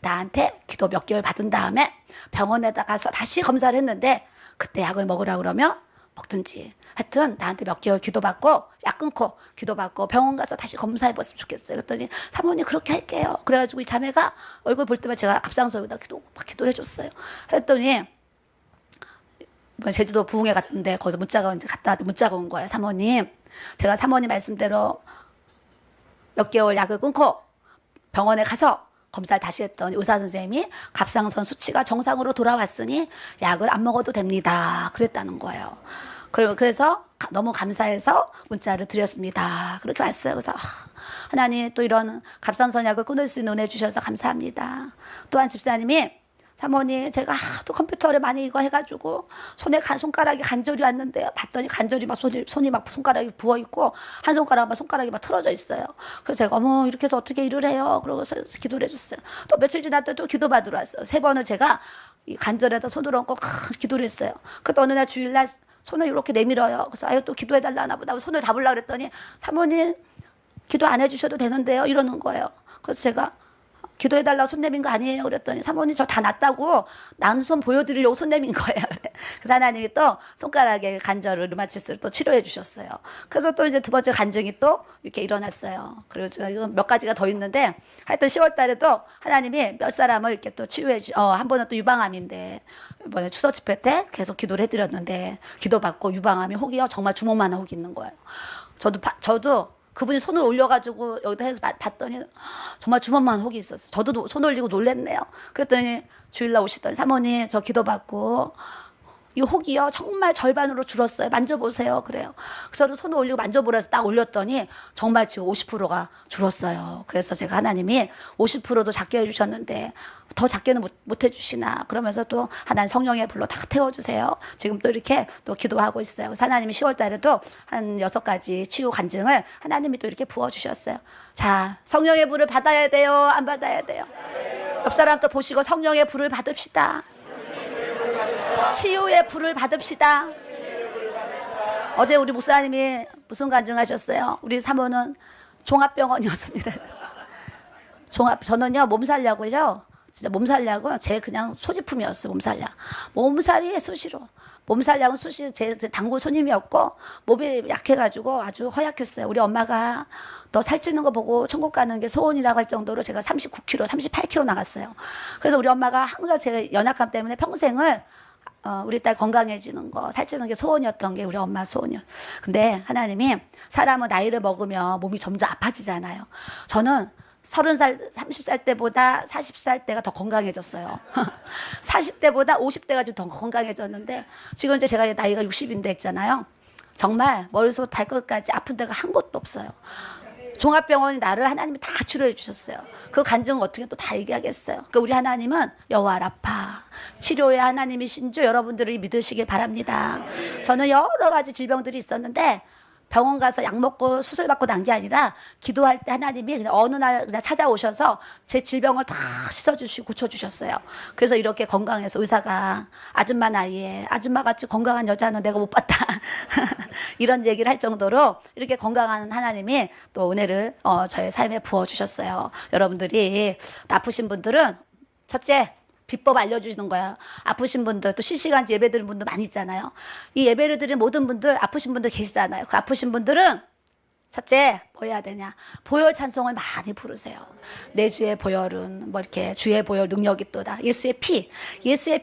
나한테 기도 몇 개월 받은 다음에 병원에다 가서 다시 검사를 했는데 그때 약을 먹으라 그러면 먹든지 하여튼 나한테 몇 개월 기도받고 약 끊고 기도받고 병원 가서 다시 검사해봤으면 좋겠어요. 그랬더니 사모님 그렇게 할게요. 그래가지고 이 자매가 얼굴 볼 때마다 제가 갑상선에다 기도를 해줬어요. 했더니 제주도 부흥회 갔는데 거기서 문자가 온 거예요. 사모님 제가 사모님 말씀대로 몇 개월 약을 끊고 병원에 가서 검사를 다시 했더니 의사 선생님이 갑상선 수치가 정상으로 돌아왔으니 약을 안 먹어도 됩니다. 그랬다는 거예요. 그래서 너무 감사해서 문자를 드렸습니다. 그렇게 왔어요. 그래서 하나님 또 이런 갑상선 약을 끊을 수 있는 은혜 주셔서 감사합니다. 또한 집사님이 사모님 제가 하도 컴퓨터를 많이 이거 해가지고 손가락이 간절히 왔는데요. 봤더니 간절히 막 손이 막 손가락이 부어있고 한 손가락 막 손가락이 막 틀어져 있어요. 그래서 제가 어머 이렇게 해서 어떻게 일을 해요. 그러고서 기도를 해줬어요. 또 며칠 지났더니 또 기도 받으러 왔어요. 3번을 제가 이 간절에다 손을 얹고 기도를 했어요. 그때 어느 날 주일날 손을 이렇게 내밀어요. 그래서 아유 또 기도해달라 하나 보다 손을 잡으려고 그랬더니 사모님 기도 안 해주셔도 되는데요. 이러는 거예요. 그래서 제가 기도해달라고 손 내민 거 아니에요? 그랬더니 사모님 저 다 낫다고 난 손 보여드리려고 손 내민 거예요. 그래서 하나님이 또 손가락에 관절을 류마티스를 또 치료해 주셨어요. 그래서 또 이제 2번째 간증이 또 이렇게 일어났어요. 그리고 제가 이거 몇 가지가 더 있는데 하여튼 10월 달에도 하나님이 몇 사람을 이렇게 또 치유해 한 번은 또 유방암인데 이번에 추석 집회 때 계속 기도를 해드렸는데 기도받고 유방암이 혹이요 정말 주먹만한 혹이 있는 거예요. 저도 그분이 손을 올려가지고 여기다 해서 봤더니 정말 주먹만 혹이 있었어요. 저도 손 올리고 놀랬네요. 그랬더니 주일날 오시더니 사모님 저 기도받고 이 혹이요 정말 절반으로 줄었어요. 만져보세요. 그래요. 저도 손을 올리고 만져보라 해서 딱 올렸더니 정말 지금 50%가 줄었어요. 그래서 제가 하나님이 50%도 작게 해주셨는데 더 작게는 못 해주시나 그러면서 또 하나님 성령의 불로 다 태워주세요. 지금 또 이렇게 또 기도하고 있어요. 그래서 하나님이 10월 달에도 한 6가지 치유 간증을 하나님이 또 이렇게 부어주셨어요. 자, 성령의 불을 받아야 돼요? 안 받아야 돼요? 옆 사람 또 보시고 성령의 불을 받읍시다. 치유의 불을 받읍시다. 어제 우리 목사님이 무슨 간증하셨어요? 우리 사모는 종합병원이었습니다. 저는요 몸살약을요 진짜 몸살약은 제 그냥 소지품이었어요. 몸살이 수시로 몸살약은 수시로 제 단골 손님이었고 몸이 약해가지고 아주 허약했어요. 우리 엄마가 너 살찌는 거 보고 천국 가는 게 소원이라고 할 정도로 제가 39kg, 38kg 나갔어요. 그래서 우리 엄마가 항상 제 연약함 때문에 평생을 우리 딸 건강해지는 거, 살찌는 게 소원이었던 게 우리 엄마 소원이요. 근데 하나님이 사람은 나이를 먹으면 몸이 점점 아파지잖아요. 저는 30살, 30살 때보다 40살 때가 더 건강해졌어요. 40대보다 50대가 좀 더 건강해졌는데 지금 이제 제가 나이가 60인데 있잖아요. 정말 머리부터 발끝까지 아픈 데가 한 곳도 없어요. 종합병원이 나를 하나님이 다 치료해 주셨어요. 그 간증을 어떻게 또 다 얘기하겠어요. 그러니까 우리 하나님은 여호와 라파 치료의 하나님이신 줄 여러분들이 믿으시길 바랍니다. 저는 여러 가지 질병들이 있었는데 병원 가서 약 먹고 수술 받고 난 게 아니라 기도할 때 하나님이 그냥 어느 날 그냥 찾아오셔서 제 질병을 다 씻어주시고 고쳐주셨어요. 그래서 이렇게 건강해서 의사가 아줌마 나이에 아줌마같이 건강한 여자는 내가 못 봤다 이런 얘기를 할 정도로 이렇게 건강한 하나님이 또 은혜를 저의 삶에 부어주셨어요. 여러분들이 아프신 분들은 첫째 비법 알려주시는 거야. 아프신 분들 또 실시간 예배 드리는 분들 많이 있잖아요. 이 예배를 드리는 모든 분들 아프신 분들 계시잖아요. 그 아프신 분들은 첫째 뭐 해야 되냐, 보혈 찬송을 많이 부르세요. 내 주의 보혈은 뭐 이렇게 주의 보혈 능력이 또다. 예수의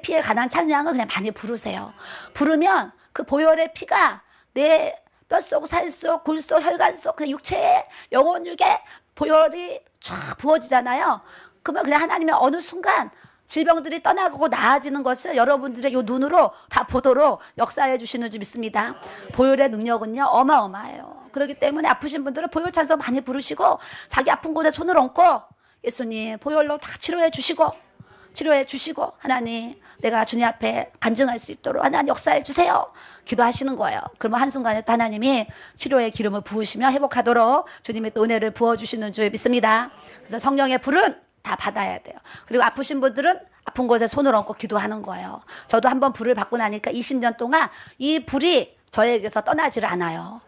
피에 관한 찬양을 그냥 많이 부르세요. 부르면 그 보혈의 피가 내 뼛속, 살속, 골속, 혈관 속 그냥 육체에 영혼 육에 보혈이 쫙 부어지잖아요. 그러면 그냥 하나님의 어느 순간 질병들이 떠나고 나아지는 것을 여러분들의 이 눈으로 다 보도록 역사해 주시는 줄 믿습니다. 보혈의 능력은요 어마어마해요. 그렇기 때문에 아프신 분들은 보혈 찬송 많이 부르시고 자기 아픈 곳에 손을 얹고 예수님 보혈로 다 치료해 주시고 하나님 내가 주님 앞에 간증할 수 있도록 하나님 역사해 주세요. 기도하시는 거예요. 그러면 한순간에 또 하나님이 치료의 기름을 부으시며 회복하도록 주님의 또 은혜를 부어주시는 줄 믿습니다. 그래서 성령의 불은 다 받아야 돼요. 그리고 아프신 분들은 아픈 곳에 손을 얹고 기도하는 거예요. 저도 한번 불을 받고 나니까 20년 동안 이 불이 저에게서 떠나지를 않아요.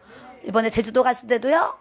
이번에 제주도 갔을 때도요.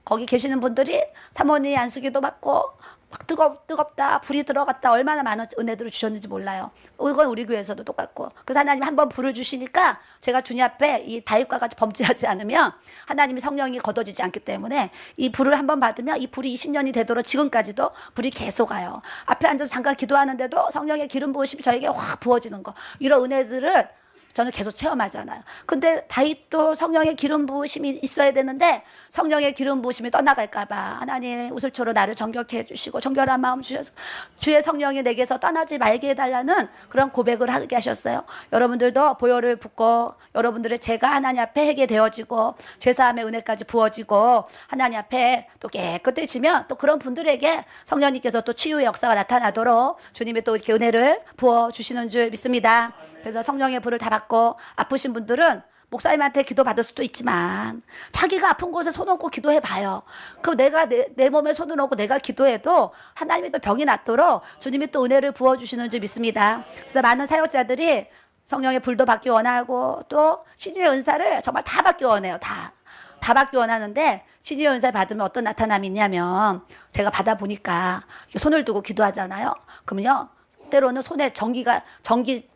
거기 계시는 분들이 사모님 안수기도 받고 막 뜨겁다 불이 들어갔다 얼마나 많은 은혜들을 주셨는지 몰라요. 이건 우리 교회에서도 똑같고. 그래서 하나님 한번 불을 주시니까 제가 주님 앞에 이 다윗과 같이 범죄하지 않으면 하나님이 성령이 걷어지지 않기 때문에 이 불을 한번 받으면 이 불이 20년이 되도록 지금까지도 불이 계속 가요. 앞에 앉아서 잠깐 기도하는데도 성령의 기름 부으심이 저에게 확 부어지는 거. 이런 은혜들을 저는 계속 체험하잖아요. 근데 다윗도 성령의 기름 부으심이 있어야 되는데 성령의 기름 부으심이 떠나갈까봐 하나님 우슬초로 나를 정결케 해주시고 정결한 마음 주셔서 주의 성령이 내게서 떠나지 말게 해달라는 그런 고백을 하게 하셨어요. 여러분들도 보혈을 붓고 여러분들의 죄가 하나님 앞에 회개 되어지고 죄사함의 은혜까지 부어지고 하나님 앞에 또 깨끗해지면 또 그런 분들에게 성령님께서 또 치유의 역사가 나타나도록 주님이 또 이렇게 은혜를 부어주시는 줄 믿습니다. 그래서 성령의 불을 다 받고 아프신 분들은 목사님한테 기도 받을 수도 있지만 자기가 아픈 곳에 손 얹고 기도해 봐요. 그럼 내가 내 몸에 손을 얹고 내가 기도해도 하나님이 또 병이 낫도록 주님이 또 은혜를 부어주시는 줄 믿습니다. 그래서 많은 사역자들이 성령의 불도 받기 원하고 또 신유의 은사를 정말 다 받기 원해요. 다 받기 원하는데 신유의 은사를 받으면 어떤 나타남이 있냐면 제가 받아보니까 손을 두고 기도하잖아요. 그러면요. 때로는 손에 전기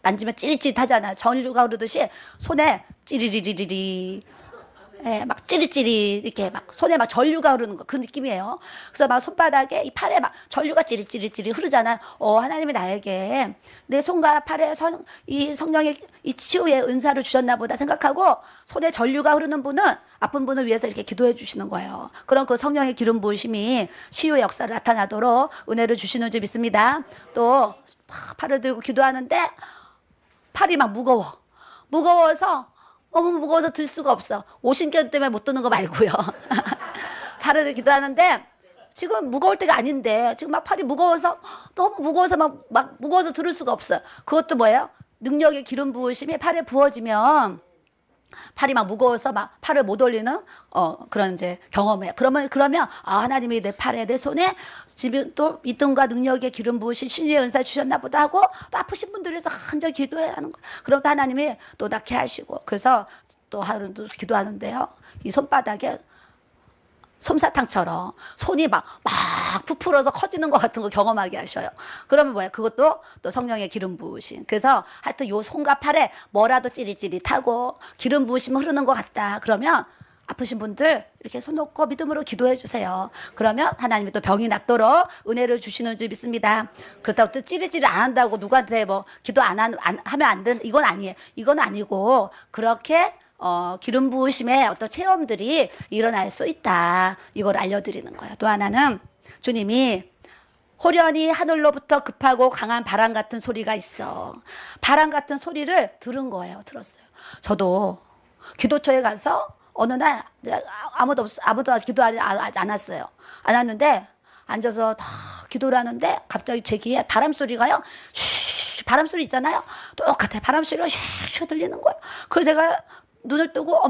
만지면 찌릿찌릿하잖아요. 전류가 흐르듯이 손에 찌리리리리 막 찌릿찌릿 이렇게 막 손에 막 전류가 흐르는 거 그 느낌이에요. 그래서 막 손바닥에 이 팔에 막 전류가 찌릿찌릿 흐르잖아요. 하나님이 나에게 내 손과 팔에 이 성령의 이 치유의 은사를 주셨나 보다 생각하고 손에 전류가 흐르는 분은 아픈 분을 위해서 이렇게 기도해 주시는 거예요. 그런 그 성령의 기름 부으심이 치유의 역사를 나타나도록 은혜를 주시는 줄 믿습니다. 또 팔을 들고 기도하는데 팔이 막 무거워서 너무 무거워서 들 수가 없어. 오신견 때문에 못 드는 거 말고요. 팔을 들고 기도하는데 지금 무거울 때가 아닌데 지금 막 팔이 무거워서 너무 무거워서 막 무거워서 들을 수가 없어요. 그것도 뭐예요? 능력의 기름 부으심이 팔에 부어지면 팔이 막 무거워서 막 팔을 못 올리는 그런 이제 경험이에요. 그러면 하나님이 내 팔에 내 손에 지금 또 믿음과 능력의 기름 부으신 신유의 은사 주셨나 보다 하고 또 아프신 분들 위해서 간절히 기도해야 하는 거예요. 그럼 또 하나님이 또 낫게 하시고 그래서 또 하루도 기도하는데요. 이 손바닥에 솜사탕처럼 손이 막 부풀어서 커지는 것 같은 거 경험하게 하셔요. 그러면 뭐야? 그것도 또 성령의 기름 부으심. 그래서 하여튼 요 손과 팔에 뭐라도 찌릿찌릿하고 기름 부으심 흐르는 것 같다. 그러면 아프신 분들 이렇게 손 놓고 믿음으로 기도해 주세요. 그러면 하나님이 또 병이 낫도록 은혜를 주시는 줄 믿습니다. 그렇다고 또 찌릿찌릿 안 한다고 누구한테 뭐 기도 하면 안 되는 이건 아니에요. 이건 아니고 그렇게 기름 부으심의 어떤 체험들이 일어날 수 있다. 이걸 알려드리는 거예요. 또 하나는 주님이 호련히 하늘로부터 급하고 강한 바람 같은 소리가 있어. 바람 같은 소리를 들었어요. 저도 기도처에 가서 어느 날 아무도 기도하지 않았어요. 안 왔는데 앉아서 다 기도를 하는데 갑자기 제 귀에 바람 소리가요. 바람 소리 있잖아요. 똑같아. 바람 소리가 슉슉 들리는 거예요. 그래서 제가 눈을 뜨고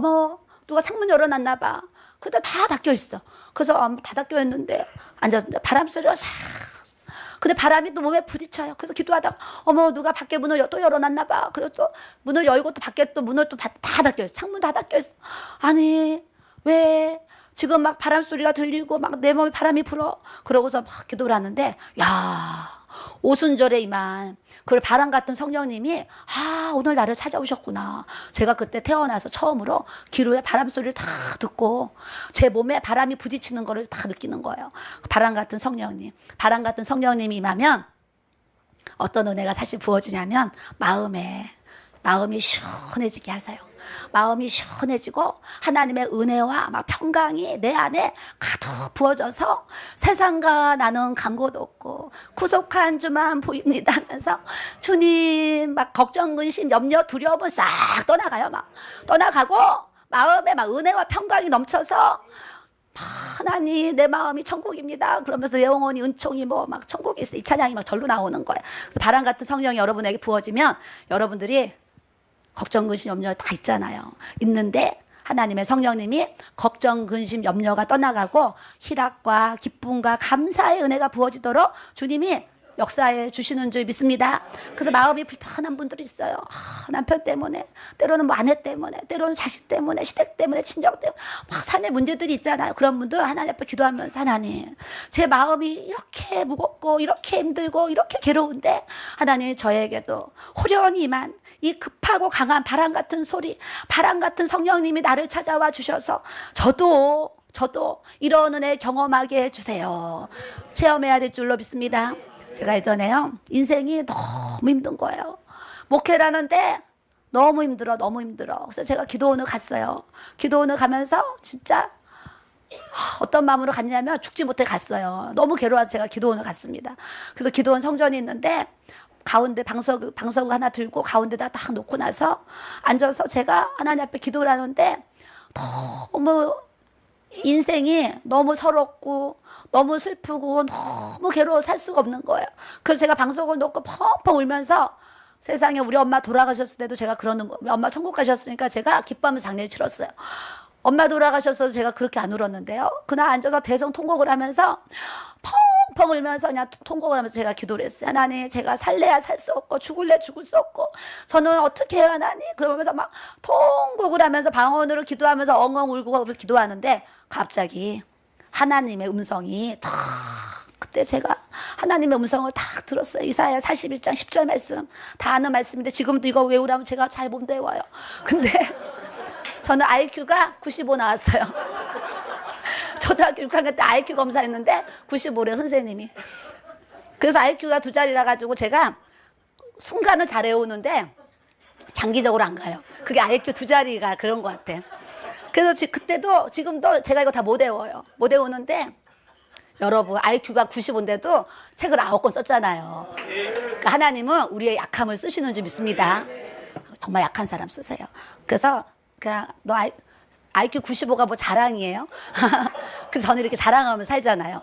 누가 창문 열어놨나 봐. 근데 다 닫혀 있어. 그래서 다 닫혀 있는데 앉았는데 바람 소리가 싹. 근데 바람이 또 몸에 부딪혀요. 그래서 기도하다가 누가 밖에 문을 또 열어놨나 봐. 그래서 또 문을 열고 또 밖에 또 문을 또 다 닫혀 있어. 창문 다 닫혀 있어. 아니 왜 지금 막 바람 소리가 들리고 막 내 몸에 바람이 불어. 그러고서 막 기도를 하는데 오순절에 임한 그 바람 같은 성령님이 오늘 나를 찾아오셨구나. 제가 그때 태어나서 처음으로 귀로에 바람 소리를 다 듣고 제 몸에 바람이 부딪히는 거를 다 느끼는 거예요. 바람 같은 성령님이 임하면 어떤 은혜가 사실 부어지냐면 마음에 마음이 시원해지게 하세요. 마음이 시원해지고 하나님의 은혜와 막 평강이 내 안에 가득 부어져서 세상과 나는 간고도 없고 구속한 주만 보입니다 하면서 주님 막 걱정, 근심, 염려, 두려움은 싹 떠나가요. 막 떠나가고 마음에 막 은혜와 평강이 넘쳐서 하나님 내 마음이 천국입니다. 그러면서 내 영혼이 은총이 뭐 막 천국에 있어. 이 찬양이 막 절로 나오는 거예요. 그래서 바람 같은 성령이 여러분에게 부어지면 여러분들이 걱정, 근심, 염려 다 있잖아요. 있는데 하나님의 성령님이 걱정, 근심, 염려가 떠나가고 희락과 기쁨과 감사의 은혜가 부어지도록 주님이 역사해 주시는 줄 믿습니다. 그래서 마음이 불편한 분들이 있어요. 남편 때문에, 때로는 뭐 아내 때문에, 때로는 자식 때문에, 시댁 때문에, 친정 때문에 막 삶의 문제들이 있잖아요. 그런 분들 하나님 앞에 기도하면서 하나님 제 마음이 이렇게 무겁고 이렇게 힘들고 이렇게 괴로운데 하나님 저에게도 호련히만 이 급하고 강한 바람 같은 소리, 바람 같은 성령님이 나를 찾아와 주셔서 저도 이런 은혜 경험하게 해주세요. 체험해야 될 줄로 믿습니다. 제가 예전에요, 인생이 너무 힘든 거예요. 목회라는데 너무 힘들어. 그래서 제가 기도원을 갔어요. 기도원을 가면서 진짜 어떤 마음으로 갔냐면 죽지 못해 갔어요. 너무 괴로워서 제가 기도원을 갔습니다. 그래서 기도원 성전이 있는데 가운데 방석을 하나 들고 가운데다 딱 놓고 나서 앉아서 제가 하나님 앞에 기도를 하는데 너무 인생이 너무 서럽고 너무 슬프고 너무 괴로워 살 수가 없는 거예요. 그래서 제가 방석을 놓고 펑펑 울면서 세상에 우리 엄마 돌아가셨을 때도 제가 그러는 거예요. 엄마 천국 가셨으니까 제가 기뻐하면서 장례를 치렀어요. 엄마 돌아가셨어도 제가 그렇게 안 울었는데요. 그날 앉아서 대성 통곡을 하면서 펑펑 울면서 그냥 통곡을 하면서 제가 기도를 했어요. 하나님 제가 살래야 살 수 없고 죽을래 죽을 수 없고 저는 어떻게 해야 하나님? 그러면서 막 통곡을 하면서 방언으로 기도하면서 엉엉 울고 기도하는데 갑자기 하나님의 음성이 탁, 그때 제가 하나님의 음성을 딱 들었어요. 이사야 41장 10절 말씀 다 아는 말씀인데 지금도 이거 외우라면 제가 잘 못 외워요. 근데 저는 IQ가 95 나왔어요. 초등학교 6학년 때 IQ 검사했는데 95래 선생님이. 그래서 IQ가 2자리라 가지고 제가 순간을 잘 외우는데 장기적으로 안 가요. 그게 IQ 2자리가 그런 것 같아. 그래서 그때도 지금도 제가 이거 다 못 외워요. 못 외우는데 여러분 IQ가 95인데도 책을 9권 썼잖아요. 그러니까 하나님은 우리의 약함을 쓰시는 줄 믿습니다. 정말 약한 사람 쓰세요. 그래서 그냥 너 IQ 95가 뭐 자랑이에요? 그래서 저는 이렇게 자랑하면 살잖아요.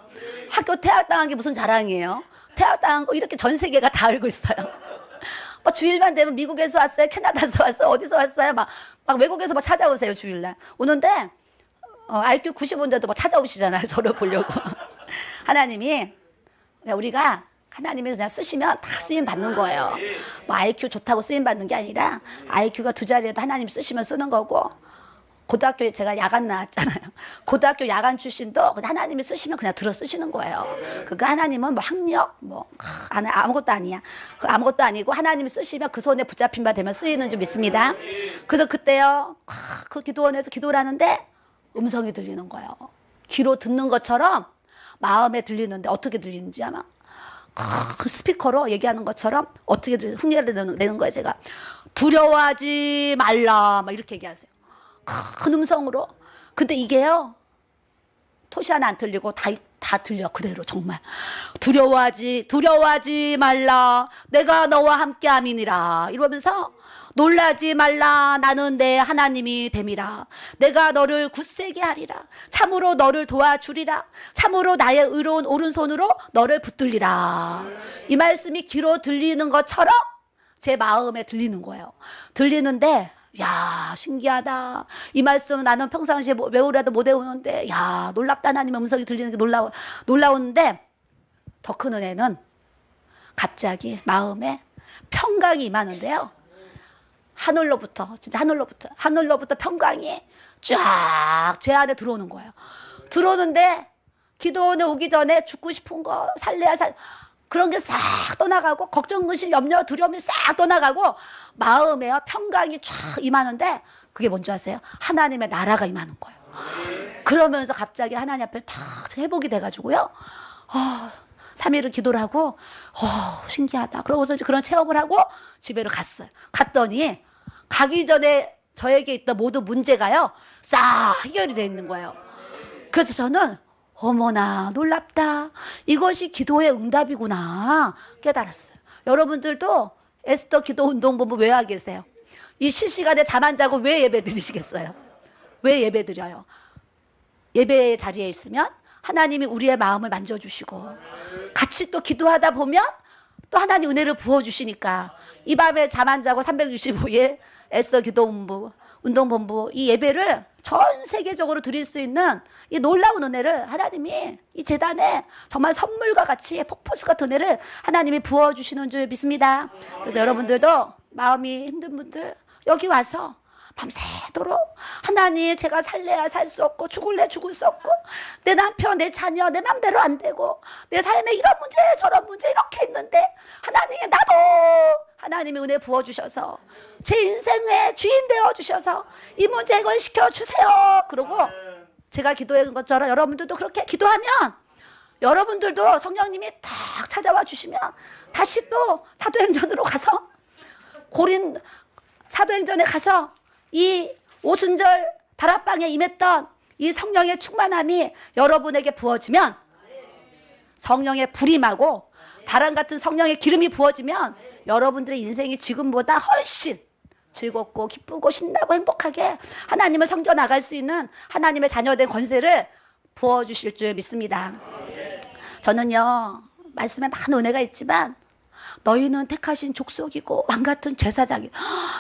학교 퇴학당한 게 무슨 자랑이에요? 퇴학당한 거 이렇게 전 세계가 다 알고 있어요. 막 주일만 되면 미국에서 왔어요, 캐나다에서 왔어요, 어디서 왔어요, 막 외국에서 막 찾아오세요 주일날. 오는데 IQ 95인데도 막 찾아오시잖아요, 저를 보려고. 하나님이 우리가 하나님이 그냥 쓰시면 다 쓰임 받는 거예요. 뭐 IQ 좋다고 쓰임 받는 게 아니라 IQ가 2자리라도 하나님 쓰시면 쓰는 거고. 고등학교에 제가 야간 나왔잖아요. 고등학교 야간 출신도 하나님이 쓰시면 그냥 들어 쓰시는 거예요. 그러니까 하나님은 뭐 학력 아무것도 아니야. 아무것도 아니고 하나님이 쓰시면 그 손에 붙잡힌 바 되면 쓰이는 줄 믿습니다. 그래서 그때요, 그 기도원에서 기도를 하는데 음성이 들리는 거예요. 귀로 듣는 것처럼 마음에 들리는데 어떻게 들리는지 아마 그 스피커로 얘기하는 것처럼 어떻게 흉내를 내는 거예요. 제가 두려워하지 말라 막 이렇게 얘기하세요. 큰 음성으로. 근데 이게요, 토시 하나 안 틀리고 다 들려 그대로. 정말 두려워하지 말라 내가 너와 함께함이니라 이러면서 놀라지 말라 나는 내 하나님이 됨이라 내가 너를 굳세게 하리라 참으로 너를 도와주리라 참으로 나의 의로운 오른손으로 너를 붙들리라. 이 말씀이 귀로 들리는 것처럼 제 마음에 들리는 거예요. 들리는데 야, 신기하다. 이 말씀 나는 평상시에 외우라도 못 외우는데, 야, 놀랍다. 하나님의 음성이 들리는 게 놀라운데, 더 큰 은혜는 갑자기 마음에 평강이 임하는데요. 진짜 하늘로부터 평강이 쫙 제 안에 들어오는 거예요. 들어오는데, 기도원에 오기 전에 죽고 싶은 거, 살래야 그런 게 싹 떠나가고 걱정, 근심, 염려, 두려움이 싹 떠나가고 마음에요 평강이 쫙 임하는데 그게 뭔지 아세요? 하나님의 나라가 임하는 거예요. 그러면서 갑자기 하나님 앞에 다 회복이 돼가지고요. 3일을 기도를 하고 신기하다. 그러고서 이제 그런 체험을 하고 집에로 갔어요. 갔더니 가기 전에 저에게 있던 모든 문제가요, 싹 해결이 되어 있는 거예요. 그래서 저는 어머나 놀랍다. 이것이 기도의 응답이구나 깨달았어요. 여러분들도 에스더 기도 운동본부 왜 하고 계세요? 이 실시간에 잠 안 자고 왜 예배 드리시겠어요? 왜 예배 드려요? 예배의 자리에 있으면 하나님이 우리의 마음을 만져주시고 같이 또 기도하다 보면 또 하나님 은혜를 부어주시니까 이 밤에 잠 안 자고 365일 에스더 기도 운동본부 이 예배를 전 세계적으로 드릴 수 있는 이 놀라운 은혜를 하나님이 이 재단에 정말 선물과 같이 폭포수 같은 은혜를 하나님이 부어주시는 줄 믿습니다. 그래서 여러분들도 마음이 힘든 분들 여기 와서 밤새도록 하나님 제가 살래야 살 수 없고 죽을래 죽을 수 없고 내 남편 내 자녀 내 맘대로 안 되고 내 삶에 이런 문제 저런 문제 이렇게 있는데 하나님 나도 하나님이 은혜 부어주셔서 제 인생의 주인 되어주셔서 이 문제 해결시켜 주세요. 그러고 제가 기도한 것처럼 여러분들도 그렇게 기도하면 여러분들도 성령님이 탁 찾아와 주시면 다시 또 사도행전으로 가서 고린 사도행전에 가서 이 오순절 다락방에 임했던 이 성령의 충만함이 여러분에게 부어지면 성령의 불임하고 바람 같은 성령의 기름이 부어지면 여러분들의 인생이 지금보다 훨씬 즐겁고 기쁘고 신나고 행복하게 하나님을 섬겨나갈 수 있는 하나님의 자녀된 권세를 부어주실 줄 믿습니다. 저는요 말씀에 많은 은혜가 있지만 너희는 택하신 족속이고 왕같은 제사장이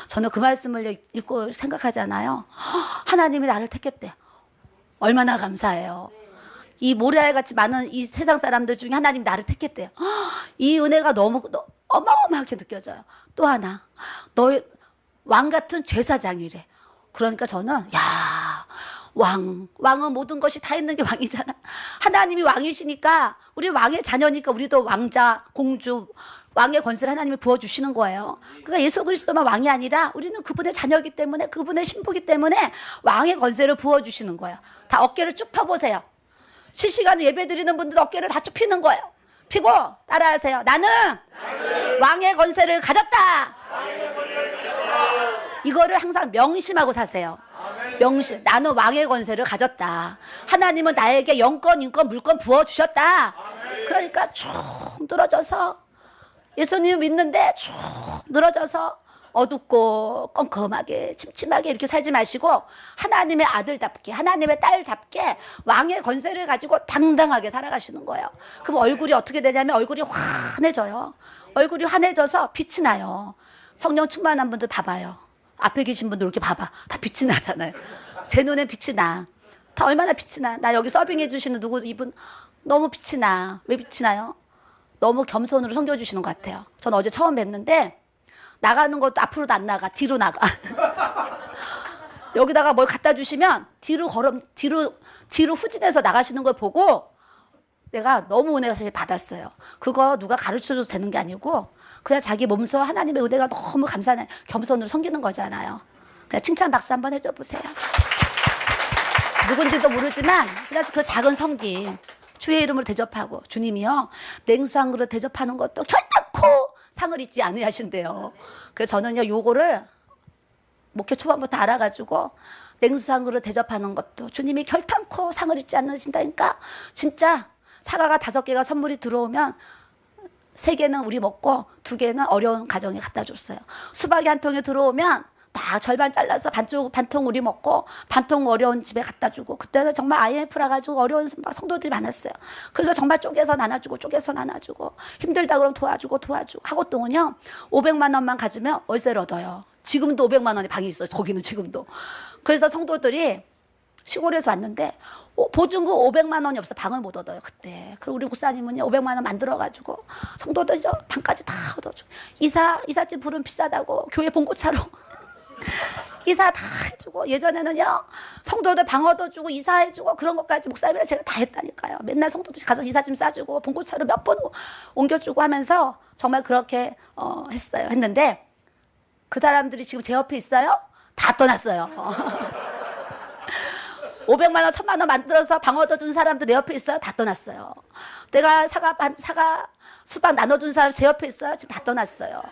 저는 그 말씀을 읽고 생각하잖아요. 하나님이 나를 택했대요. 얼마나 감사해요. 이 모래알같이 많은 이 세상 사람들 중에 하나님이 나를 택했대요. 이 은혜가 너무 어마어마하게 느껴져요. 또 하나 너희 왕같은 제사장이래. 그러니까 저는 야 왕은 모든 것이 다 있는 게 왕이잖아. 하나님이 왕이시니까 우리 왕의 자녀니까 우리도 왕자 공주 왕의 권세를 하나님이 부어주시는 거예요. 그러니까 예수 그리스도만 왕이 아니라 우리는 그분의 자녀이기 때문에 그분의 신부이기 때문에 왕의 권세를 부어주시는 거예요. 다 어깨를 쭉 펴보세요. 실시간으로 예배 드리는 분들 어깨를 다 쭉 피는 거예요. 피고 따라하세요. 나는 왕의 권세를 가졌다. 이거를 항상 명심하고 사세요. 명심. 나는 왕의 권세를 가졌다. 하나님은 나에게 영권, 인권, 물권 부어주셨다. 그러니까 쭉 늘어져서 예수님 믿는데 쭉 늘어져서 어둡고 껌껌하게 침침하게 이렇게 살지 마시고 하나님의 아들답게 하나님의 딸답게 왕의 권세를 가지고 당당하게 살아가시는 거예요. 그럼 얼굴이 어떻게 되냐면 얼굴이 환해져요. 얼굴이 환해져서 빛이 나요. 성령 충만한 분들 봐봐요. 앞에 계신 분들 이렇게 봐봐. 다 빛이 나잖아요. 제 눈엔 빛이 나. 다 얼마나 빛이 나. 나 여기 서빙해 주시는 누구 이분 너무 빛이 나. 왜 빛이 나요? 너무 겸손으로 섬겨주시는 것 같아요. 전 어제 처음 뵙는데 나가는 것도 앞으로도 안 나가. 뒤로 나가. 여기다가 뭘 갖다 주시면 뒤로 후진해서 나가시는 걸 보고 내가 너무 은혜가 사실 받았어요. 그거 누가 가르쳐줘도 되는 게 아니고 그냥 자기 몸소 하나님의 은혜가 너무 감사해 겸손으로 섬기는 거잖아요. 그냥 칭찬 박수 한번 해줘 보세요. 누군지도 모르지만 그냥 그 작은 섬김 주의 이름으로 대접하고 주님이요 냉수 한 그릇 대접하는 것도 결단코 상을 잊지 않으신대요. 그래서 저는요 요거를 목회 초반부터 알아가지고 냉수 한 그릇 대접하는 것도 주님이 결단코 상을 잊지 않으신다니까. 진짜 사과가 5개가 선물이 들어오면 3개는 우리 먹고 2개는 어려운 가정에 갖다 줬어요. 수박이 한 통에 들어오면 다 절반 잘라서 반통 우리 먹고 반통 어려운 집에 갖다 주고 그때는 정말 IMF라 가지고 어려운 성도들이 많았어요. 그래서 정말 쪼개서 나눠주고 힘들다 그러면 도와주고 하고동은요 500만 원만 가지면 월세를 얻어요. 지금도 500만 원의 방이 있어요. 거기는 지금도. 그래서 성도들이 시골에서 왔는데 보증금 500만 원이 없어 방을 못 얻어요 그때. 그리고 우리 목사님은요 500만 원 만들어가지고 성도들 방까지 다 얻어주고 이삿짐 부르면 비싸다고 교회 봉고차로 이사 다 해주고 예전에는요 성도들 방 얻어주고 이사해주고 그런 것까지 목사님이랑 제가 다 했다니까요. 맨날 성도들 가서 이삿짐 싸주고 봉고차로 몇 번 옮겨주고 하면서 정말 그렇게 했는데 그 사람들이 지금 제 옆에 있어요? 다 떠났어요. 500만 원, 1000만 원 만들어서 방 얻어준 사람도 내 옆에 있어요? 다 떠났어요. 내가 사과 수박 나눠준 사람 제 옆에 있어요? 지금 다 떠났어요.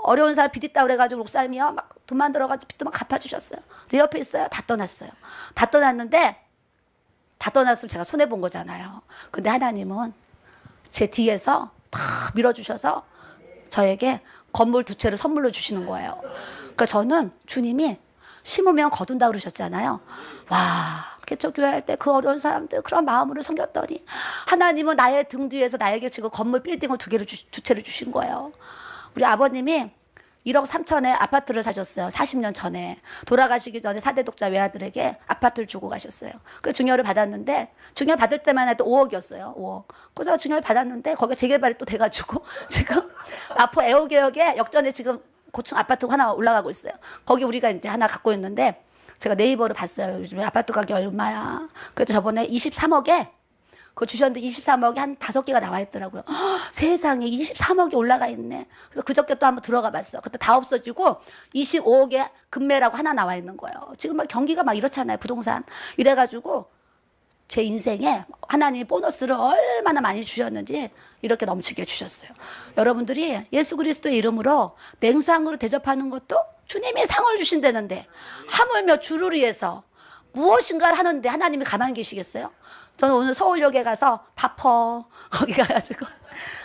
어려운 사람 빚 있다 그래가지고 목사님이요 막 돈 만들어가지고 빚도 막 갚아주셨어요. 내 옆에 있어요. 다 떠났어요. 다 떠났는데 다 떠났으면 제가 손해 본 거잖아요. 근데 하나님은 제 뒤에서 다 밀어주셔서 저에게 건물 2채를 선물로 주시는 거예요. 그러니까 저는 주님이 심으면 거둔다 그러셨잖아요. 와, 개척교회 할 때 그 어려운 사람들 그런 마음으로 섬겼더니 하나님은 나의 등 뒤에서 나에게 지금 건물 빌딩을 2채를 주신 거예요. 우리 아버님이 1억 3천에 아파트를 사셨어요. 40년 전에. 돌아가시기 전에 4대 독자 외아들에게 아파트를 주고 가셨어요. 그 증여를 받았는데 증여 받을 때만 해도 5억이었어요. 5억. 그래서 증여를 받았는데 거기에 재개발이 또 돼가지고 지금 마포 애호개역에 역전에 지금 고층 아파트가 하나 올라가고 있어요. 거기 우리가 이제 하나 갖고 있는데 제가 네이버를 봤어요. 요즘에 아파트 가격이 얼마야. 그래서 저번에 23억에 그거 주셨는데 23억이 한 5개가 나와 있더라고요. 세상에 23억이 올라가 있네. 그래서 그저께 또 한번 들어가 봤어. 그때 다 없어지고 25억에 금매라고 하나 나와 있는 거예요. 지금 막 경기가 막 이렇잖아요. 부동산. 이래가지고 제 인생에 하나님이 보너스를 얼마나 많이 주셨는지 이렇게 넘치게 주셨어요. 여러분들이 예수 그리스도의 이름으로 냉수한으로 대접하는 것도 주님이 상을 주신다는데 하물며 주를 위해서 무엇인가를 하는데 하나님이 가만히 계시겠어요? 저는 오늘 서울역에 가서 바퍼 거기 가가지고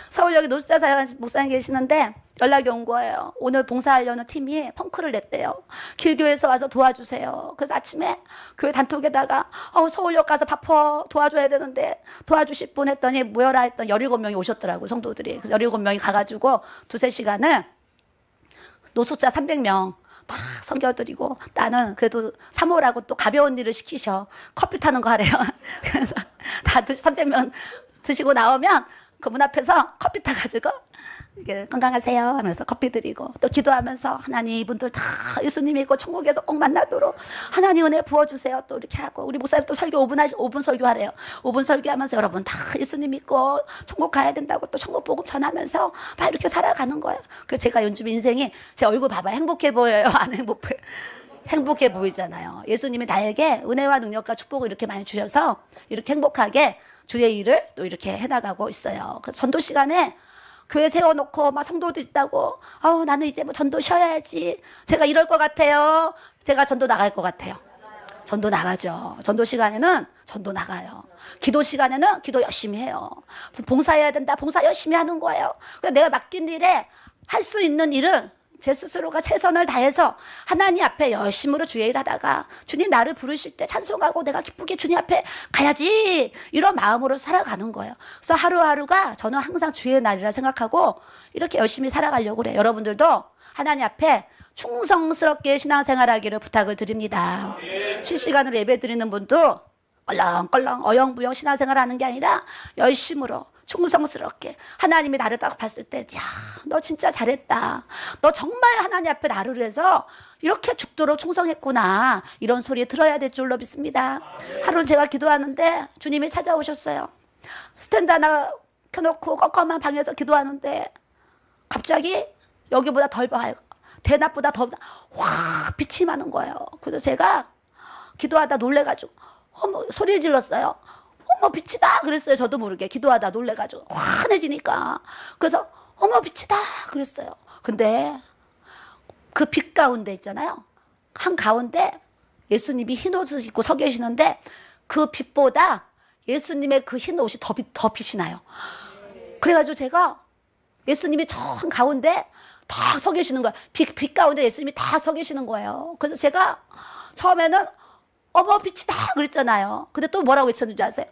서울역에 노숙자 목사님 계시는데 연락이 온 거예요. 오늘 봉사하려는 팀이 펑크를 냈대요. 길교에서 와서 도와주세요. 그래서 아침에 교회 단톡에다가 서울역 가서 바퍼 도와줘야 되는데 도와주실 분 했더니 모여라 했더니 17명이 오셨더라고요. 성도들이. 그래서 17명이 가가지고 2-3시간을 노숙자 300명 다 섬겨드리고 나는 그래도 사모라고 또 가벼운 일을 시키셔. 커피 타는 거 하래요. 그래서 다 300명 드시고 나오면 그 문 앞에서 커피 타가지고 이게 건강하세요 하면서 커피 드리고 또 기도하면서 하나님 이분들 다 예수님 믿고 천국에서 꼭 만나도록 하나님 은혜 부어주세요. 또 이렇게 하고 우리 목사님 또 설교 5분 설교하래요. 5분 설교하면서 여러분 다 예수님 믿고 천국 가야 된다고 또 천국 복음 전하면서 막 이렇게 살아가는 거예요. 그래서 제가 요즘 인생이 제 얼굴 봐봐요. 행복해 보여요? 안 행복해? 행복해 보이잖아요. 예수님이 나에게 은혜와 능력과 축복을 이렇게 많이 주셔서 이렇게 행복하게 주의 일을 또 이렇게 해나가고 있어요. 그래서 전도 시간에 교회 세워놓고 막 성도들 있다고 나는 이제 뭐 전도 쉬어야지. 제가 이럴 것 같아요. 제가 전도 나갈 것 같아요. 전도 나가죠. 전도 시간에는 전도 나가요. 기도 시간에는 기도 열심히 해요. 봉사해야 된다. 봉사 열심히 하는 거예요. 그러니까 내가 맡긴 일에 할 수 있는 일은 제 스스로가 최선을 다해서 하나님 앞에 열심으로 주의 일 하다가 주님 나를 부르실 때 찬송하고 내가 기쁘게 주님 앞에 가야지 이런 마음으로 살아가는 거예요. 그래서 하루하루가 저는 항상 주의 날이라 생각하고 이렇게 열심히 살아가려고 그래요. 여러분들도 하나님 앞에 충성스럽게 신앙생활하기를 부탁을 드립니다. 실시간으로 예배 드리는 분도 껄렁껄렁 어영부영 신앙생활하는 게 아니라 열심으로 충성스럽게 하나님이 나를 딱 봤을 때 야, 너 진짜 잘했다. 너 정말 하나님 앞에 나를 위해서 이렇게 죽도록 충성했구나. 이런 소리 들어야 될 줄로 믿습니다. 하루 제가 기도하는데 주님이 찾아오셨어요. 스탠드 하나 켜놓고 껌껌한 방에서 기도하는데 갑자기 여기보다 덜 밝고 대낮보다 더 확 빛이 나는 거예요. 그래서 제가 기도하다 놀래가지고 소리를 질렀어요. 빛이다 그랬어요. 저도 모르게 기도하다 놀래가지고 환해지니까 그래서 빛이다 그랬어요. 근데 그 빛 가운데 있잖아요. 한 가운데 예수님이 흰 옷을 입고 서 계시는데 그 빛보다 예수님의 그 흰 옷이 더 빛이 나요. 그래가지고 제가 예수님이 저 한 가운데 다 서 계시는 거예요. 빛 가운데 예수님이 다 서 계시는 거예요. 그래서 제가 처음에는 빛이다 그랬잖아요. 근데 또 뭐라고 외쳤는지 아세요?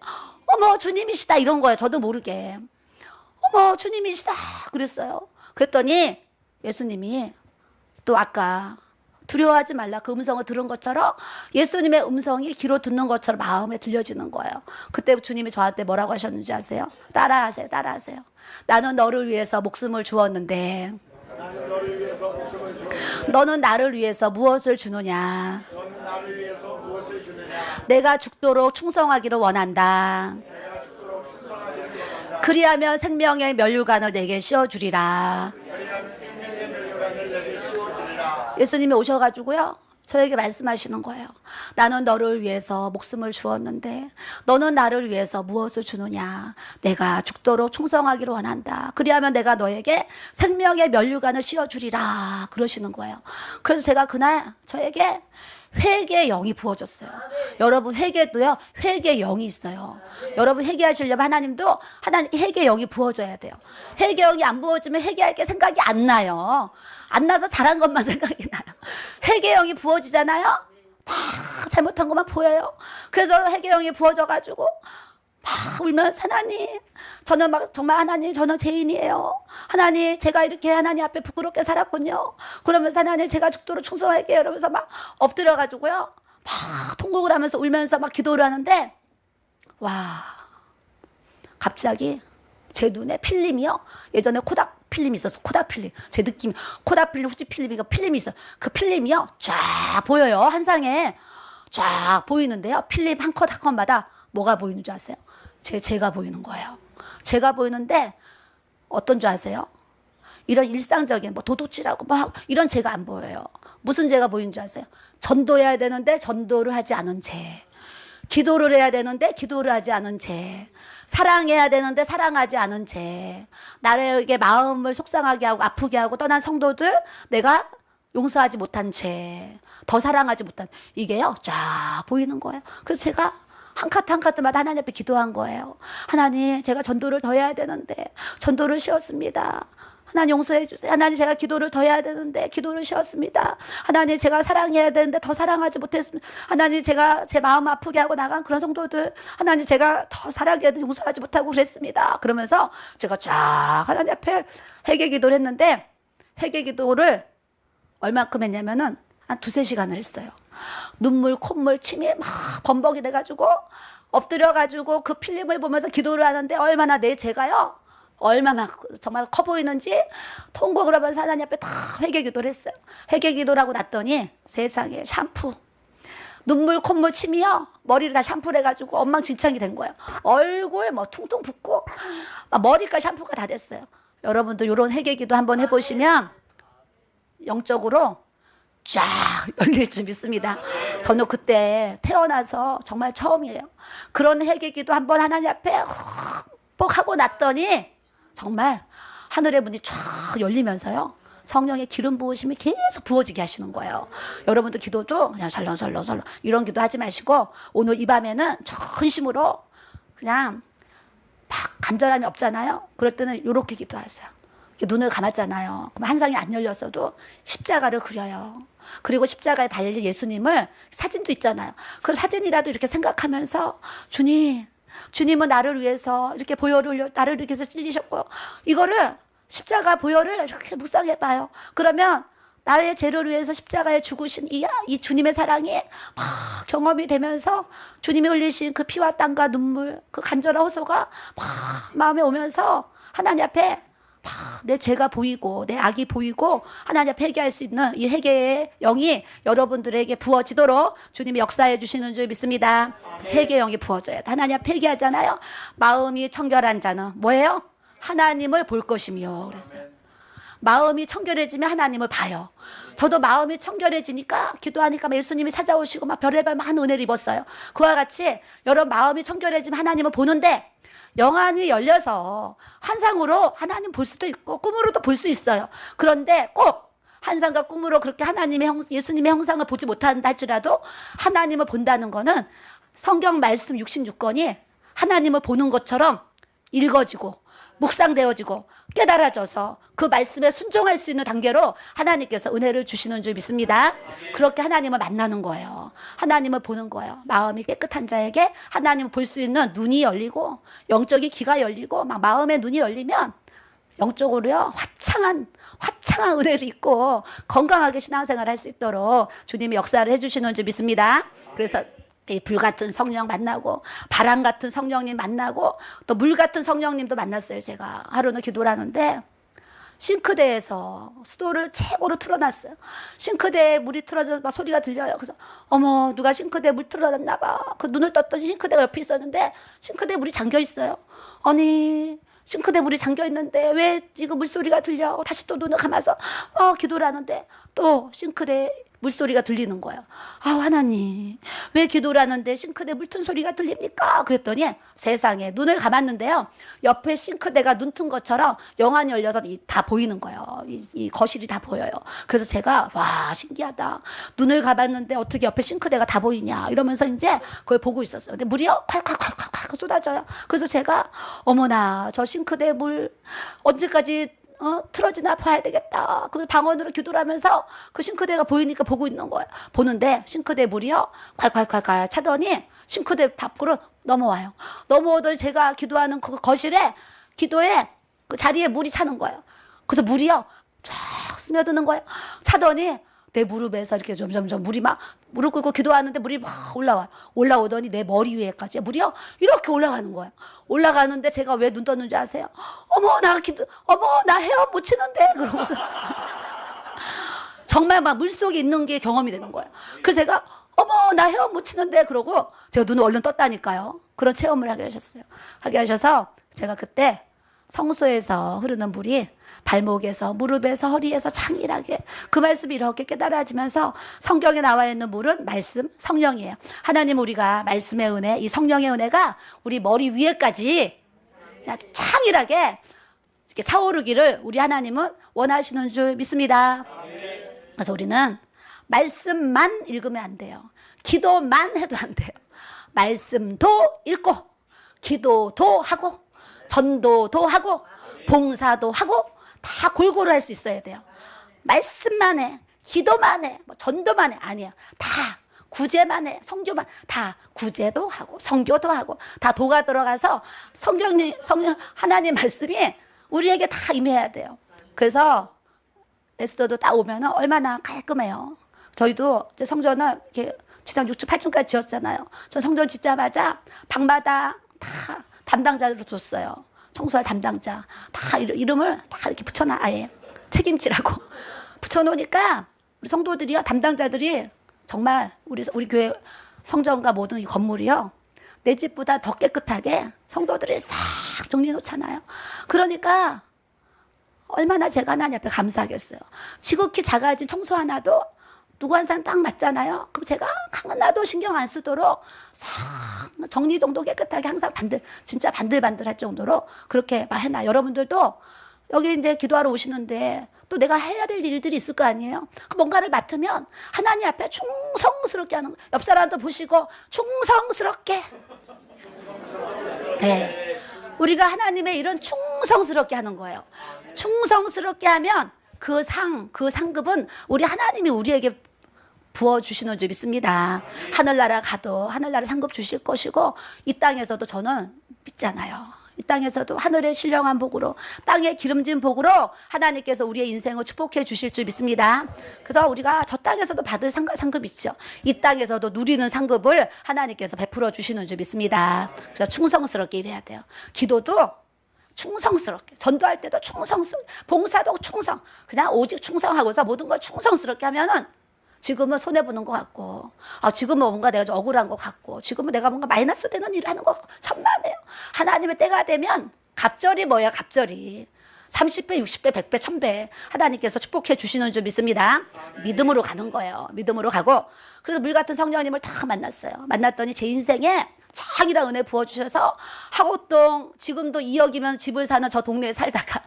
주님이시다 이런 거예요. 저도 모르게 주님이시다 그랬어요. 그랬더니 예수님이 또 아까 두려워하지 말라 그 음성을 들은 것처럼 예수님의 음성이 귀로 듣는 것처럼 마음에 들려지는 거예요. 그때 주님이 저한테 뭐라고 하셨는지 아세요? 따라하세요. 나는 너를 위해서 목숨을 주었는데 너는 나를 위해서 무엇을 주느냐? 내가 죽도록 충성하기를 원한다. 그리하면 생명의 면류관을 내게 씌워주리라. 예수님이 오셔가지고요. 저에게 말씀하시는 거예요. 나는 너를 위해서 목숨을 주었는데 너는 나를 위해서 무엇을 주느냐. 내가 죽도록 충성하기를 원한다. 그리하면 내가 너에게 생명의 면류관을 씌워주리라. 그러시는 거예요. 그래서 제가 그날 저에게 회개의 영이 부어졌어요. 여러분 회개도요. 회개의 영이 있어요. 여러분 회개하시려면 하나님도 하나님께 회개의 영이 부어져야 돼요. 회개의 영이 안 부어지면 회개할 게 생각이 안 나요. 안 나서 잘한 것만 생각이 나요. 회개의 영이 부어지잖아요. 다 잘못한 것만 보여요. 그래서 회개의 영이 부어져가지고 막 울면서 하나님 저는 막 정말 하나님 저는 죄인이에요. 하나님 제가 이렇게 하나님 앞에 부끄럽게 살았군요. 그러면서 하나님 제가 죽도록 충성할게요. 이러면서 막 엎드려가지고요. 막 통곡을 하면서 울면서 막 기도를 하는데 와 갑자기 제 눈에 필름이요. 예전에 코닥 필름이 있었어. 코닥 필름. 제 느낌 코닥 필름 후지 필름이가 필름이 있어. 그 필름이요. 쫙 보여요. 한 상에 쫙 보이는데요. 필름 한 컷 한 컷마다 뭐가 보이는 줄 아세요? 제가 보이는 거예요. 제가 보이는데 어떤 줄 아세요? 이런 일상적인 뭐 도둑질하고 막 이런 죄가 안 보여요. 무슨 죄가 보이는 줄 아세요? 전도해야 되는데 전도를 하지 않은 죄. 기도를 해야 되는데 기도를 하지 않은 죄. 사랑해야 되는데 사랑하지 않은 죄. 나에게 마음을 속상하게 하고 아프게 하고 떠난 성도들 내가 용서하지 못한 죄. 더 사랑하지 못한 이게요. 쫙 보이는 거예요. 그래서 제가 한 카트 한 카트마다 하나님 앞에 기도한 거예요. 하나님 제가 전도를 더 해야 되는데 전도를 쉬었습니다. 하나님 용서해 주세요. 하나님 제가 기도를 더 해야 되는데 기도를 쉬었습니다. 하나님 제가 사랑해야 되는데 더 사랑하지 못했습니다. 하나님 제가 제 마음 아프게 하고 나간 그런 성도들 하나님 제가 더 사랑해야 되는데 용서하지 못하고 그랬습니다. 그러면서 제가 쫙 하나님 앞에 회개 기도를 했는데 회개 기도를 얼마큼 했냐면은 한 2-3시간을 했어요. 눈물, 콧물, 침이 막 범벅이 돼가지고 엎드려가지고 그 필름을 보면서 기도를 하는데 얼마나 내 죄가요. 얼마나 정말 커 보이는지 통곡을 하면서 하나님 앞에 다 회개 기도를 했어요. 회개 기도를 하고 났더니 세상에 샴푸. 눈물, 콧물, 침이요. 머리를 다 샴푸를 해가지고 엉망진창이 된 거예요. 얼굴 뭐 퉁퉁 붓고 머리까지 샴푸가 다 됐어요. 여러분도 이런 회개 기도 한번 해보시면 영적으로 쫙 열릴 줄 믿습니다. 저는 그때 태어나서 정말 처음이에요. 그런 회개기도 한번 하나님 앞에 뻑 하고 났더니 정말 하늘의 문이 쫙 열리면서요. 성령의 기름 부으심이 계속 부어지게 하시는 거예요. 여러분들 기도도 그냥 설렁설렁 이런 기도 하지 마시고 오늘 이 밤에는 전심으로 그냥 막 간절함이 없잖아요. 그럴 때는 이렇게 기도하세요. 눈을 감았잖아요. 그럼 한 상이 안 열렸어도 십자가를 그려요. 그리고 십자가에 달린 예수님을 사진도 있잖아요. 그 사진이라도 이렇게 생각하면서 주님은 나를 위해서 이렇게 보혈을 나를 이렇게 해서 찔리셨고 이거를 십자가 보혈을 이렇게 묵상해봐요. 그러면 나의 죄를 위해서 십자가에 죽으신 이 주님의 사랑이 막 경험이 되면서 주님이 흘리신 그 피와 땀과 눈물 그 간절한 호소가 막 마음에 오면서 하나님 앞에 내 죄가 보이고 내 악이 보이고 하나님 앞에 회개할 수 있는 이 회개의 영이 여러분들에게 부어지도록 주님이 역사해 주시는 줄 믿습니다. 회개의 영이 부어져야 돼. 하나님 앞에 회개하잖아요. 마음이 청결한 자는 뭐예요? 하나님을 볼 것이며 그랬어요. 마음이 청결해지면 하나님을 봐요. 저도 마음이 청결해지니까 기도하니까 예수님이 찾아오시고 막 별의별 많은 은혜를 입었어요. 그와 같이 여러분 마음이 청결해지면 하나님을 보는데 영안이 열려서 환상으로 하나님 볼 수도 있고 꿈으로도 볼 수 있어요. 그런데 꼭 환상과 꿈으로 그렇게 예수님의 형상을 보지 못한다 할지라도 하나님을 본다는 거는 성경 말씀 66권이 하나님을 보는 것처럼 읽어지고 묵상되어지고 깨달아져서 그 말씀에 순종할 수 있는 단계로 하나님께서 은혜를 주시는 줄 믿습니다. 그렇게 하나님을 만나는 거예요. 하나님을 보는 거예요. 마음이 깨끗한 자에게 하나님을 볼 수 있는 눈이 열리고 영적인 귀가 열리고 막 마음의 눈이 열리면 영적으로요 화창한 은혜를 입고 건강하게 신앙생활을 할 수 있도록 주님이 역사를 해주시는 줄 믿습니다. 그래서 이 불같은 성령 만나고 바람 같은 성령님 만나고 또 물 같은 성령님도 만났어요. 제가 하루는 기도를 하는데 싱크대에서 수도를 최고로 틀어놨어요. 싱크대에 물이 틀어져서 막 소리가 들려요. 그래서 어머 누가 싱크대에 물 틀어놨나 봐. 그 눈을 떴더니 싱크대가 옆에 있었는데 싱크대에 물이 잠겨 있어요. 아니 싱크대 물이 잠겨 있는데 왜 지금 물소리가 들려? 다시 또 눈을 감아서 기도를 하는데 또 싱크대에 물소리가 들리는 거예요. 아, 하나님, 왜 기도를 하는데 싱크대 물튼 소리가 들립니까? 그랬더니 세상에 눈을 감았는데요. 옆에 싱크대가 눈 튼 것처럼 영안이 열려서 다 보이는 거예요. 이 거실이 다 보여요. 그래서 제가 와, 신기하다. 눈을 감았는데 어떻게 옆에 싱크대가 다 보이냐 이러면서 이제 그걸 보고 있었어요. 근데 물이요 콸콸콸콸 쏟아져요. 그래서 제가 어머나, 저 싱크대 물 언제까지 틀어지나 봐야 되겠다. 그래서 방언으로 기도를 하면서 그 싱크대가 보이니까 보고 있는 거예요. 보는데 싱크대 물이요 콸콸콸콸 차더니 싱크대 밖으로 넘어와요. 넘어오더니 제가 기도하는 그 거실에 기도에 그 자리에 물이 차는 거예요. 그래서 물이요 쫙 스며드는 거예요. 차더니 내 무릎에서 이렇게 점점점 물이 막, 무릎 꿇고 기도하는데 물이 막 올라와요. 올라오더니 내 머리 위에까지 물이요 이렇게 올라가는 거예요. 올라가는데 제가 왜 눈 떴는지 아세요? 어머, 나 헤엄 못 치는데. 그러고서 정말 막 물속에 있는 게 경험이 되는 거예요. 그래서 제가 어머, 나 헤엄 못 치는데. 그러고 제가 눈을 얼른 떴다니까요. 그런 체험을 하게 하셔서 제가 그때 성소에서 흐르는 물이 발목에서 무릎에서 허리에서 창일하게 그 말씀이 이렇게 깨달아지면서 성경에 나와 있는 물은 말씀, 성령이에요. 하나님, 우리가 말씀의 은혜, 이 성령의 은혜가 우리 머리 위에까지 창일하게 이렇게 차오르기를 우리 하나님은 원하시는 줄 믿습니다. 그래서 우리는 말씀만 읽으면 안 돼요. 기도만 해도 안 돼요. 말씀도 읽고 기도도 하고 전도도 하고 봉사도 하고 다 골고루 할 수 있어야 돼요. 말씀만 해, 기도만 해, 뭐 전도만 해, 아니야. 다 구제만 해, 성교만, 다 구제도 하고 성교도 하고 다 도가 들어가서 성령 하나님 말씀이 우리에게 다 임해야 돼요. 그래서 에스더도 딱 오면 얼마나 깔끔해요. 저희도 이제 성전을 이렇게 지상 6층 8층까지 지었잖아요. 저 성전 짓자마자 방마다 다 담당자로 뒀어요. 청소할 담당자 다 이름을 다 이렇게 붙여놔. 아예 책임지라고 붙여놓으니까 우리 성도들이요, 담당자들이 정말 우리 교회 성전과 모든 이 건물이요 내 집보다 더 깨끗하게 성도들이 싹 정리해 놓잖아요. 그러니까 얼마나 제가 하나님 앞에 감사하겠어요. 지극히 작아진 청소 하나도 누구 한 사람 딱 맞잖아요. 그럼 제가 하나도 신경 안 쓰도록 싹 정리정돈 깨끗하게 항상 진짜 반들반들할 정도로 그렇게 말해놔. 여러분들도 여기 이제 기도하러 오시는데 또 내가 해야 될 일들이 있을 거 아니에요. 그 뭔가를 맡으면 하나님 앞에 충성스럽게 하는 거예요. 옆 사람도 보시고 충성스럽게. 네, 우리가 하나님의 이런 충성스럽게 하는 거예요. 충성스럽게 하면 그 상급은 우리 하나님이 우리에게 부어주시는 줄 믿습니다. 하늘나라 가도 하늘나라 상급 주실 것이고 이 땅에서도 저는 믿잖아요. 이 땅에서도 하늘의 신령한 복으로 땅의 기름진 복으로 하나님께서 우리의 인생을 축복해 주실 줄 믿습니다. 그래서 우리가 저 땅에서도 받을 상급 있죠. 이 땅에서도 누리는 상급을 하나님께서 베풀어 주시는 줄 믿습니다. 그래서 충성스럽게 일해야 돼요. 기도도 충성스럽게, 전도할 때도 충성스럽게, 봉사도 충성, 그냥 오직 충성하고서 모든 걸 충성스럽게 하면은 지금은 손해보는 것 같고, 지금은 뭔가 내가 좀 억울한 것 같고, 지금은 내가 뭔가 마이너스 되는 일을 하는 것 같고, 천만에요. 하나님의 때가 되면 갑절이 뭐야, 갑절이. 30배, 60배, 100배, 1000배 하나님께서 축복해 주시는 줄 믿습니다. 믿음으로 가는 거예요. 믿음으로 가고. 그래서 물 같은 성령님을 다 만났어요. 만났더니 제 인생에 창이라 은혜 부어주셔서 하곡동 지금도 2억이면 집을 사는 저 동네에 살다가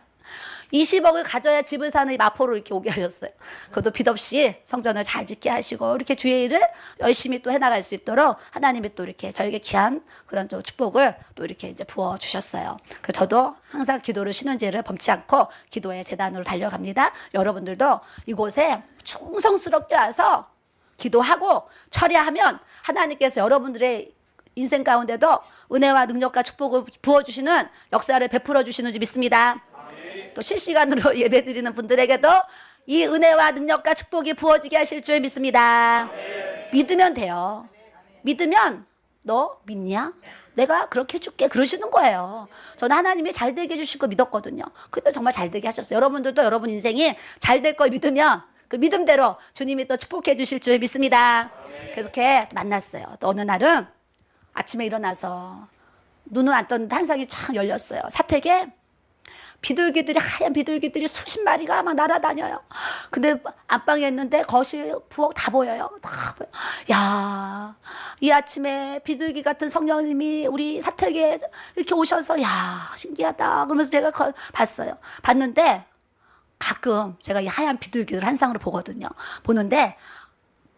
20억을 가져야 집을 사는 이 마포로 이렇게 오게 하셨어요. 그것도 빚 없이 성전을 잘 짓게 하시고 이렇게 주의 일을 열심히 또 해나갈 수 있도록 하나님이 또 이렇게 저에게 귀한 그런 좀 축복을 또 이렇게 이제 부어주셨어요. 그래서 저도 항상 기도를 쉬는 죄를 범치 않고 기도의 재단으로 달려갑니다. 여러분들도 이곳에 충성스럽게 와서 기도하고 처리하면 하나님께서 여러분들의 인생 가운데도 은혜와 능력과 축복을 부어주시는 역사를 베풀어 주시는 줄 믿습니다. 또 실시간으로 예배드리는 분들에게도 이 은혜와 능력과 축복이 부어지게 하실 줄 믿습니다. 믿으면 돼요. 믿으면 너 믿냐? 내가 그렇게 해줄게. 그러시는 거예요. 저는 하나님이 잘 되게 해주실 거 믿었거든요. 근데 정말 잘 되게 하셨어요. 여러분들도 여러분 인생이 잘 될 걸 믿으면 그 믿음대로 주님이 또 축복해 주실 줄 믿습니다. 그래서 이렇게 만났어요. 또 어느 날은 아침에 일어나서 눈은 안 떴는데 한 상이 쫙 열렸어요. 사택에 비둘기들이, 하얀 비둘기들이 수십 마리가 막 날아다녀요. 근데 안방에 있는데 거실, 부엌 다 보여요. 다 보여. 야, 이 아침에 비둘기 같은 성령님이 우리 사택에 이렇게 오셔서, 야, 신기하다. 그러면서 제가 봤어요. 봤는데 가끔 제가 이 하얀 비둘기를 한 쌍으로 보거든요. 보는데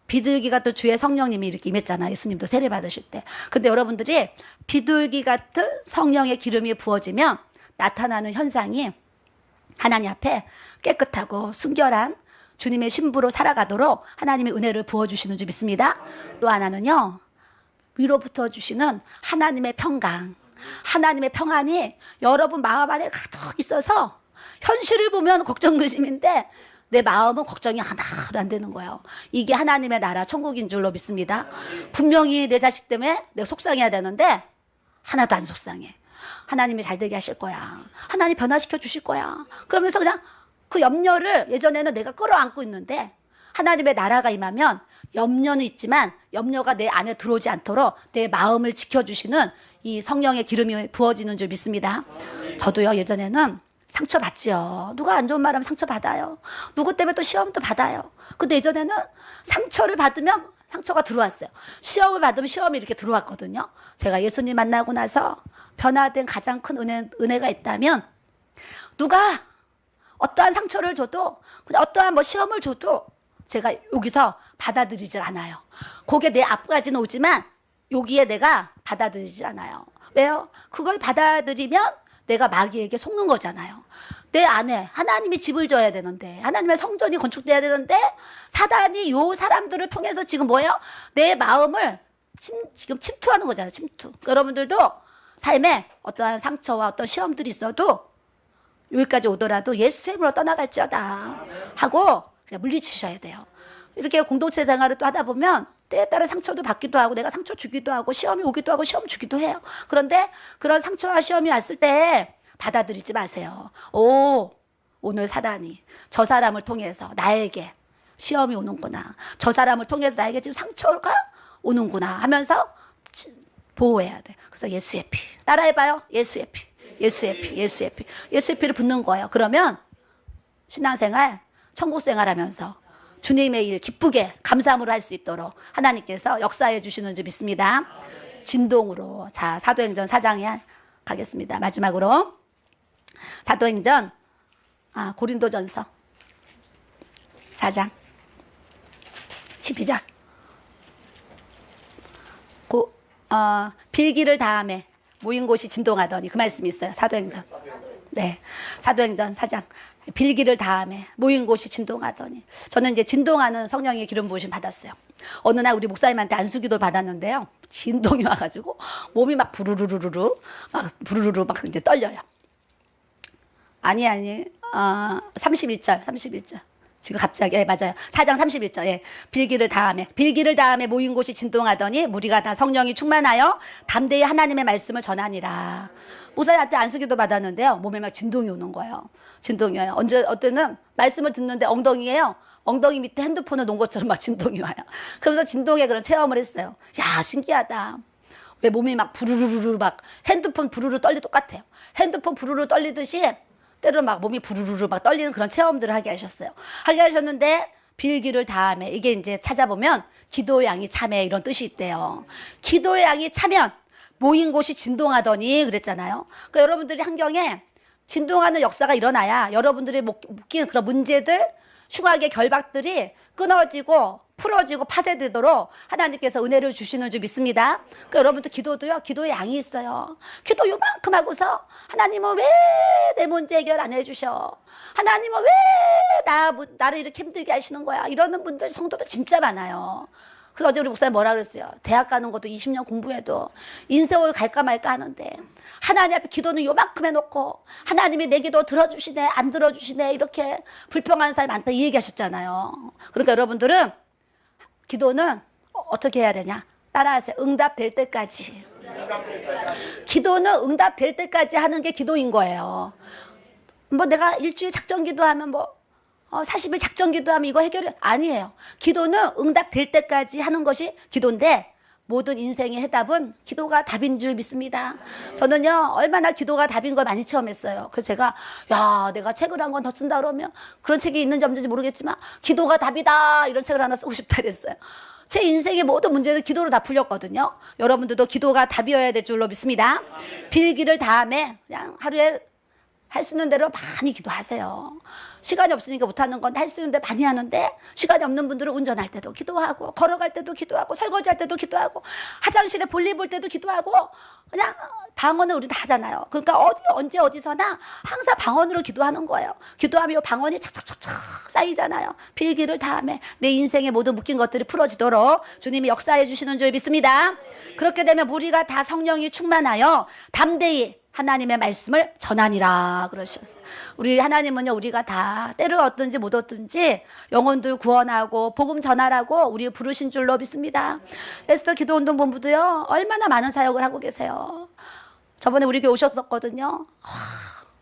비둘기 같은 주의 성령님이 이렇게 임했잖아요. 예수님도 세례 받으실 때. 근데 여러분들이 비둘기 같은 성령의 기름이 부어지면 나타나는 현상이 하나님 앞에 깨끗하고 순결한 주님의 신부로 살아가도록 하나님의 은혜를 부어주시는 줄 믿습니다. 또 하나는요, 위로부터 주시는 하나님의 평강, 하나님의 평안이 여러분 마음 안에 가득 있어서 현실을 보면 걱정 근심인데 내 마음은 걱정이 하나도 안 되는 거예요. 이게 하나님의 나라 천국인 줄로 믿습니다. 분명히 내 자식 때문에 내가 속상해야 되는데 하나도 안 속상해. 하나님이 잘 되게 하실 거야. 하나님 변화시켜 주실 거야. 그러면서 그냥 그 염려를 예전에는 내가 끌어안고 있는데 하나님의 나라가 임하면 염려는 있지만 염려가 내 안에 들어오지 않도록 내 마음을 지켜주시는 이 성령의 기름이 부어지는 줄 믿습니다. 저도요, 예전에는 상처받지요. 누가 안 좋은 말 하면 상처받아요. 누구 때문에 또 시험도 받아요. 근데 예전에는 상처를 받으면 상처가 들어왔어요. 시험을 받으면 시험이 이렇게 들어왔거든요. 제가 예수님 만나고 나서 변화된 가장 큰 은혜가 있다면 누가 어떠한 상처를 줘도 그냥 어떠한 뭐 시험을 줘도 제가 여기서 받아들이질 않아요. 그게 내 앞까지는 오지만 여기에 내가 받아들이질 않아요. 왜요? 그걸 받아들이면 내가 마귀에게 속는 거잖아요. 내 안에 하나님이 집을 져야 되는데 하나님의 성전이 건축돼야 되는데 사단이 요 사람들을 통해서 지금 뭐예요? 내 마음을 지금 침투하는 거잖아요. 침투. 여러분들도 삶에 어떠한 상처와 어떤 시험들이 있어도 여기까지 오더라도 예수의 이름으로 떠나갈지어다 하고 그냥 물리치셔야 돼요. 이렇게 공동체 생활을 또 하다 보면 때에 따라 상처도 받기도 하고 내가 상처 주기도 하고 시험이 오기도 하고 시험 주기도 해요. 그런데 그런 상처와 시험이 왔을 때 받아들이지 마세요. 오늘 사단이 저 사람을 통해서 나에게 시험이 오는구나. 저 사람을 통해서 나에게 지금 상처가 오는구나 하면서 보호해야 돼. 그래서 예수의 피. 따라해봐요. 예수의 피. 예수의 피. 예수의 피. 예수의 피를 붓는 거예요. 그러면 신앙생활, 천국생활 하면서 주님의 일 기쁘게 감사함으로 할 수 있도록 하나님께서 역사해 주시는 줄 믿습니다. 진동으로. 자, 사도행전 4장에 가겠습니다. 마지막으로. 사도행전, 고린도전서 4장 12절. 빌기를 다함에 모인 곳이 진동하더니 그 말씀이 있어요. 사도행전. 네. 사도행전 4장. 빌기를 다함에 모인 곳이 진동하더니. 저는 이제 진동하는 성령의 기름 부으심 받았어요. 어느 날 우리 목사님한테 안수기도 받았는데요. 진동이 와가지고 몸이 막 부르르르르 막 이제 떨려요. 아니 31절. 지금 갑자기, 맞아요. 4장 31절. 예. 빌기를 다함에 모인 곳이 진동하더니 무리가 다 성령이 충만하여 담대히 하나님의 말씀을 전하니라. 목사님한테 안수기도 받았는데요. 몸에 막 진동이 오는 거예요. 진동이 와요. 어때는 말씀을 듣는데 엉덩이에요. 엉덩이 밑에 핸드폰을 놓은 것처럼 막 진동이 와요. 그래서 진동의 그런 체험을 했어요. 야, 신기하다. 왜 몸이 막 부르르르 막 핸드폰 부르르 떨리 똑같아요. 핸드폰 부르르 떨리듯이 때로는 막 몸이 부르르르 막 떨리는 그런 체험들을 하게 하셨는데 빌기를 다함에 이게 이제 찾아보면 기도의 양이 차매 이런 뜻이 있대요. 기도의 양이 차면 모인 곳이 진동하더니 그랬잖아요. 그러니까 여러분들이 환경에 진동하는 역사가 일어나야 여러분들이 묶인 그런 문제들, 흉악의 결박들이 끊어지고 풀어지고 파쇄되도록 하나님께서 은혜를 주시는 줄 믿습니다. 그러니까 여러분들 기도도요, 기도의 양이 있어요. 기도 요만큼 하고서 하나님은 왜 내 문제 해결 안 해주셔? 하나님은 왜 나를 이렇게 힘들게 하시는 거야? 이러는 분들, 성도들 진짜 많아요. 그래서 어제 우리 목사님 뭐라 그랬어요? 대학 가는 것도 20년 공부해도 인생을 갈까 말까 하는데 하나님 앞에 기도는 요만큼 해놓고 하나님이 내 기도 들어주시네 안 들어주시네 이렇게 불평하는 사람이 많다 이 얘기하셨잖아요. 그러니까 여러분들은 기도는 어떻게 해야 되냐? 따라하세요. 응답될 때까지. 기도는 응답될 때까지 하는 게 기도인 거예요. 뭐 내가 일주일 작정 기도하면 40일 작정 기도하면 이거 해결이 아니에요. 기도는 응답될 때까지 하는 것이 기도인데 모든 인생의 해답은 기도가 답인 줄 믿습니다. 저는요, 얼마나 기도가 답인 걸 많이 체험했어요. 그래서 제가, 야, 내가 책을 한 권 더 쓴다 그러면 그런 책이 있는지 없는지 모르겠지만 기도가 답이다. 이런 책을 하나 쓰고 싶다 그랬어요. 제 인생의 모든 문제는 기도로 다 풀렸거든요. 여러분들도 기도가 답이어야 될 줄로 믿습니다. 빌기를 다음에 그냥 하루에 할 수 있는 대로 많이 기도하세요. 시간이 없으니까 못하는 건 할 수 있는 데 많이 하는데, 시간이 없는 분들은 운전할 때도 기도하고, 걸어갈 때도 기도하고, 설거지할 때도 기도하고, 화장실에 볼일 볼 때도 기도하고, 그냥 방언은 우리 다 하잖아요. 그러니까 언제 어디서나 항상 방언으로 기도하는 거예요. 기도하면 방언이 착착착착 쌓이잖아요. 빌기를 다음에 내 인생의 모든 묶인 것들이 풀어지도록 주님이 역사해 주시는 줄 믿습니다. 그렇게 되면 우리가 다 성령이 충만하여 담대히 하나님의 말씀을 전하니라 그러셨어요. 우리 하나님은요, 우리가 다 때를 얻든지 못 얻든지 영혼들 구원하고 복음 전하라고 우리 부르신 줄로 믿습니다. 에스더 기도운동 본부도요, 얼마나 많은 사역을 하고 계세요. 저번에 우리 교회 오셨었거든요.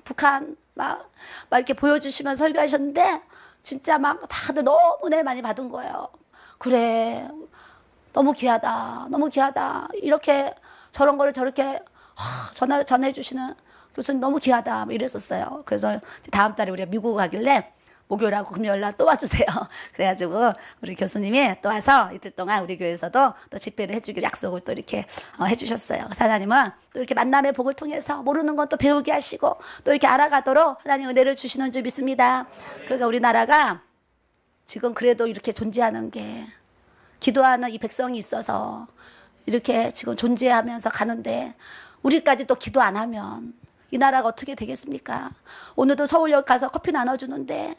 북한 막 이렇게 보여주시면서 설교하셨는데 진짜 막 다들 너무 은혜 많이 받은 거예요. 그래, 너무 귀하다, 너무 귀하다. 이렇게 저런 거를 저렇게 전해주시는 교수님 너무 귀하다, 뭐 이랬었어요. 그래서 다음 달에 우리가 미국 가길래 목요일하고 금요일날 또 와주세요. 그래가지고 우리 교수님이 또 와서 이틀 동안 우리 교회에서도 또 집회를 해주기로 약속을 또 이렇게 해주셨어요. 하나님은 또 이렇게 만남의 복을 통해서 모르는 건 또 배우게 하시고 또 이렇게 알아가도록 하나님 은혜를 주시는 줄 믿습니다. 그러니까 우리나라가 지금 그래도 이렇게 존재하는 게 기도하는 이 백성이 있어서 이렇게 지금 존재하면서 가는데, 우리까지 또 기도 안 하면 이 나라가 어떻게 되겠습니까? 오늘도 서울역 가서 커피 나눠주는데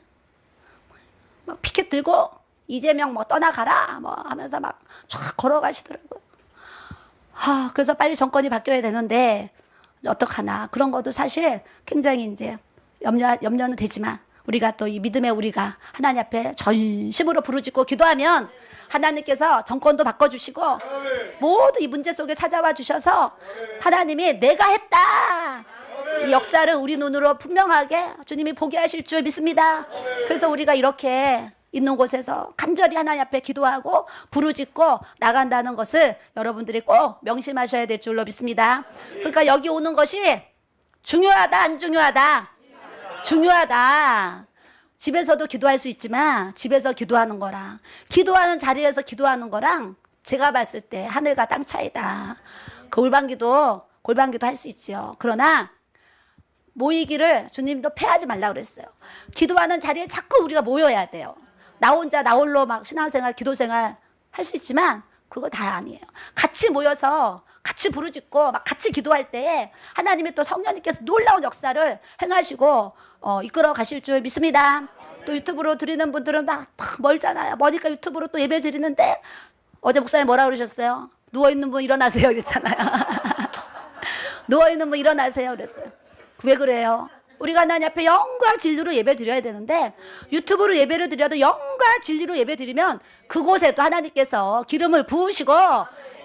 막 피켓 들고 이재명 뭐 떠나가라 뭐 하면서 막 쫙 걸어가시더라고요. 그래서 빨리 정권이 바뀌어야 되는데 어떡하나. 그런 것도 사실 굉장히 이제 염려는 되지만, 우리가 또 이 믿음의 우리가 하나님 앞에 전심으로 부르짖고 기도하면 하나님께서 정권도 바꿔주시고 모두 이 문제 속에 찾아와 주셔서 하나님이 내가 했다, 이 역사를 우리 눈으로 분명하게 주님이 보게 하실 줄 믿습니다. 그래서 우리가 이렇게 있는 곳에서 간절히 하나님 앞에 기도하고 부르짖고 나간다는 것을 여러분들이 꼭 명심하셔야 될 줄로 믿습니다. 그러니까 여기 오는 것이 중요하다, 안 중요하다? 중요하다. 집에서도 기도할 수 있지만 집에서 기도하는 거랑 기도하는 자리에서 기도하는 거랑 제가 봤을 때 하늘과 땅 차이다. 그 골방기도 할 수 있죠. 그러나 모이기를 주님도 패하지 말라고 그랬어요. 기도하는 자리에 자꾸 우리가 모여야 돼요. 나 혼자 나 홀로 막 신앙생활 기도생활 할 수 있지만 그거 다 아니에요. 같이 모여서 같이 부르짖고 막 같이 기도할 때에 하나님이 또 성령님께서 놀라운 역사를 행하시고 이끌어 가실 줄 믿습니다. 또 유튜브로 드리는 분들은 막 멀잖아요. 머니까 유튜브로 또 예배 드리는데, 어제 목사님 뭐라 그러셨어요? 누워있는 분 일어나세요 이랬잖아요. 누워있는 분 일어나세요 그랬어요. 왜 그래요? 우리가 하나님 앞에 영과 진리로 예배 드려야 되는데, 유튜브로 예배를 드려도 영과 진리로 예배 드리면 그곳에도 하나님께서 기름을 부으시고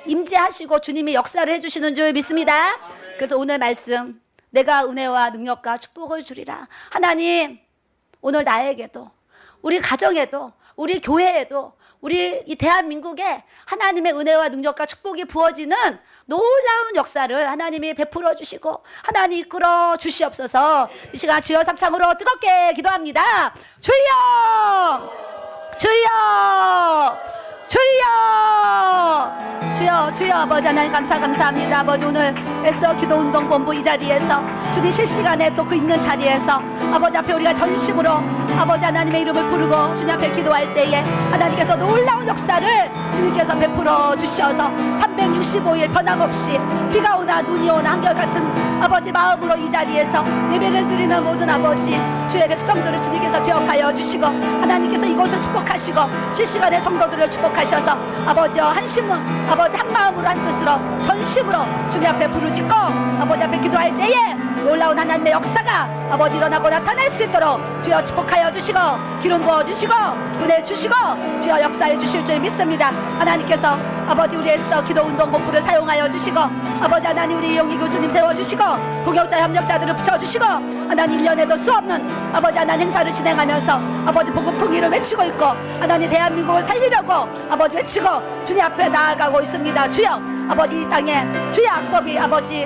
임재하시고 주님이 역사를 해주시는 줄 믿습니다. 그래서 오늘 말씀, 내가 은혜와 능력과 축복을 주리라. 하나님, 오늘 나에게도, 우리 가정에도, 우리 교회에도, 우리 이 대한민국에 하나님의 은혜와 능력과 축복이 부어지는 놀라운 역사를 하나님이 베풀어 주시고 하나님 이끌어 주시옵소서. 이 시간 주여 삼창으로 뜨겁게 기도합니다. 주여, 주여, 주여, 주여, 주여. 아버지 하나님 감사합니다. 아버지 오늘 에스더 기도운동 본부 이 자리에서 주님 실시간에 또 그 있는 자리에서 아버지 앞에 우리가 전심으로 아버지 하나님의 이름을 부르고 주님 앞에 기도할 때에 하나님께서 놀라운 역사를 주님께서 베풀어 주셔서 365일 변함없이 비가 오나 눈이 오나 한결같은 아버지 마음으로 이 자리에서 예배를 드리는 모든 아버지 주의 백성들을 주님께서 기억하여 주시고 하나님께서 이곳을 축복하시고 실시간에 성도들을 축복하셔서 아버지 아버지 한 마음으로 한 뜻으로 전심으로 주님 앞에 부르짖고 아버지 앞에 기도할 때에 놀라운 하나님의 역사가 아버지 일어나고 나타날 수 있도록 주여 축복하여 주시고 기름 부어 주시고 은혜 주시고 주여 역사해 주실 줄 믿습니다. 하나님께서 아버지 우리 애써 기도 운동 본부를 사용하여 주시고 아버지 하나님 우리 이용기 교수님 세워주시고 동역자 협력자들을 붙여주시고 하나님 1년에도 수없는 아버지 하나님 행사를 진행하면서 아버지 복음 통일을 외치고 있고 하나님 대한민국을 살리려고 아버지 외치고 주님 앞에 나아가고 있습니다. 주여 아버지 이 땅에 주의 악법이 아버지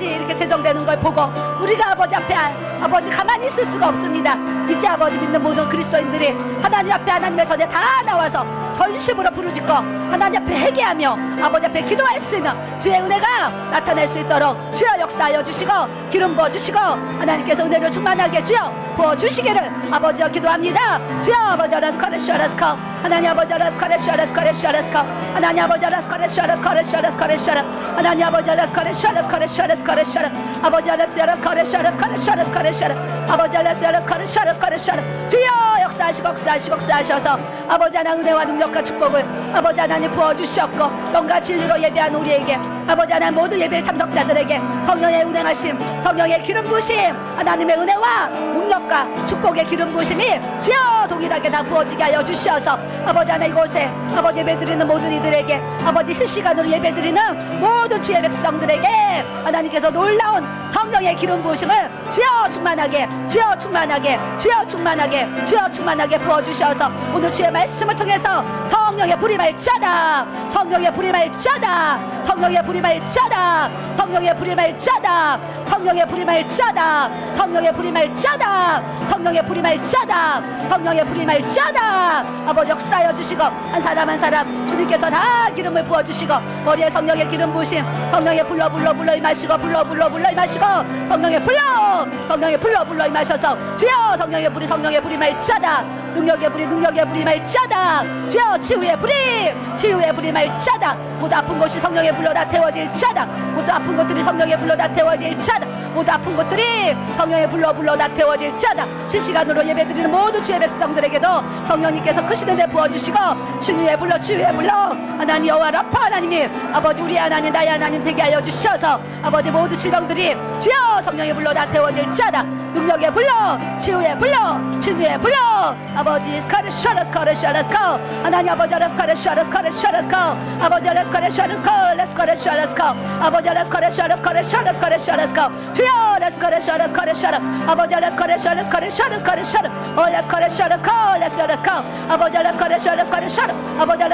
이렇게 제정되는 걸 보고 우리가 아버지 앞에 아버지 가만히 있을 수가 없습니다. 이제 아버지 믿는 모든 그리스도인들이 하나님 앞에 하나님의 전에 다 나와서 전심으로 부르짖고 하나님 앞에 회개하며 아버지 앞에 기도할 수 있는 주의 은혜가 나타날 수 있도록 주여 역사하여 주시고 기름 부어주시고 하나님께서 은혜를 충만하게 주여 부어주시기를 아버지여 기도합니다. 주여 아버지 라스카레샤라스카 하나님 아버지 라스카레샤라스카레샤라스카 하나님 아버지 라스카레샤라스카레샤라스카레샤라 하나님 아버지 라스카레샤라스카레샤라스카레샤라 아버지 라스카레샤라스카레샤라스카레샤라 아버지 라스카레샤라스카레샤라스카레샤라 주여 역사하시고 아버지 하나님 은혜와 능력과 축복을 아버지 하나님 부어주셨고 영과 진리로 예배한 우리에게 아버지 하나님 모든 예배 참석자들에게 성령의 운행하심 성령의 기름 부으심 하나님의 은혜와 능력과 축복의 기름 부으심이 주여 동일하게 다 부어지게 하여 주시어서 아버지 하나님 이곳에 아버지 예배드리는 모든 이들에게 아버지 실시간으로 예배드리는 모든 주의 백성들에게 하나님께서 놀라운 성령의 기름 부으심을 주여 충만하게 부어주셔서 오늘 주의 말씀을 통해서 성령의 불이 말자다 성령의 불이 말자다 성령의 불이 말자다 성령의 불이 말자다 성령의 불이 말자다 성령의 불이 말자다 성령의 불이 말자다 성령의 불이 말자다 아버지 역사하여 주시고 한 사람 한 사람 주님께서 다 기름을 부어주시고 머리에 성령의 기름 부으심 성령의 불러 임하시고 불러 임하시고 성령의 불러 임하셔서 주여 성령의 불이 말자다 능력의 불이 말자다 주여 치유의 불이 말자다 모두 아픈 곳이 성령의 불로 다 태워질 자다 모두 아픈 곳들이 성령의 불로 다 태워질 자다 모두 아픈 곳들이 성령의 불로 다 태워질 자다 실시간으로 예배드리는 모든 주의 백성들에게도 성령님께서 크신 은혜 부어주시고 치유의 불로 하나님 여호와 라파 하나님이 아버지 우리 하나님 나의 하나님 되게 하여 주셔서 아버지 모든 질병들이 주여 성령의 불로 다 태워질 자다 능력의 불로 치유의 불로 아버지 스카레샤라스카 하나님 아버지 라스카레샤라스카 아버지 라스카레샤라스카 아버지 라스카레샤라스카 주여 라스카레샤라스카 아버지 라스카레샤라스카 아버지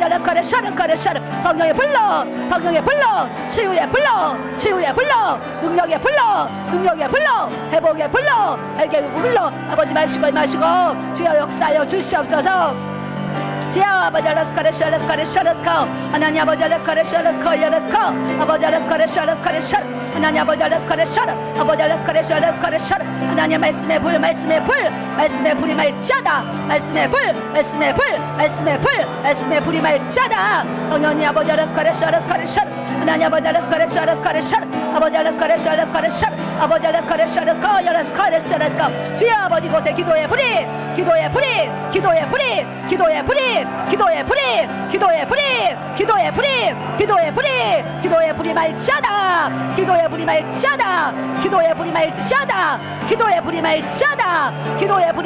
라스카레샤라스카 성령의 불로 치유의 불로 능력의 불로 회복의 불로 회개의 불로 아버지 마시고 주여 역사하여 주시옵소서 주여 아버지 라스카레샤라스카 하나님 아버지 라스카레샤라스카 아버지 라스카레샤라스카 하나님 아버지 라스카레샤라스카 하나님 말씀의 불이 말자다 말씀의 불이 말자다 성령이 아버지 라스카레샤라스카 하나님 아버지 라스카레샤라스카 아버지 라스카레샤라스카 주여 아버지 곳에 기도의 불이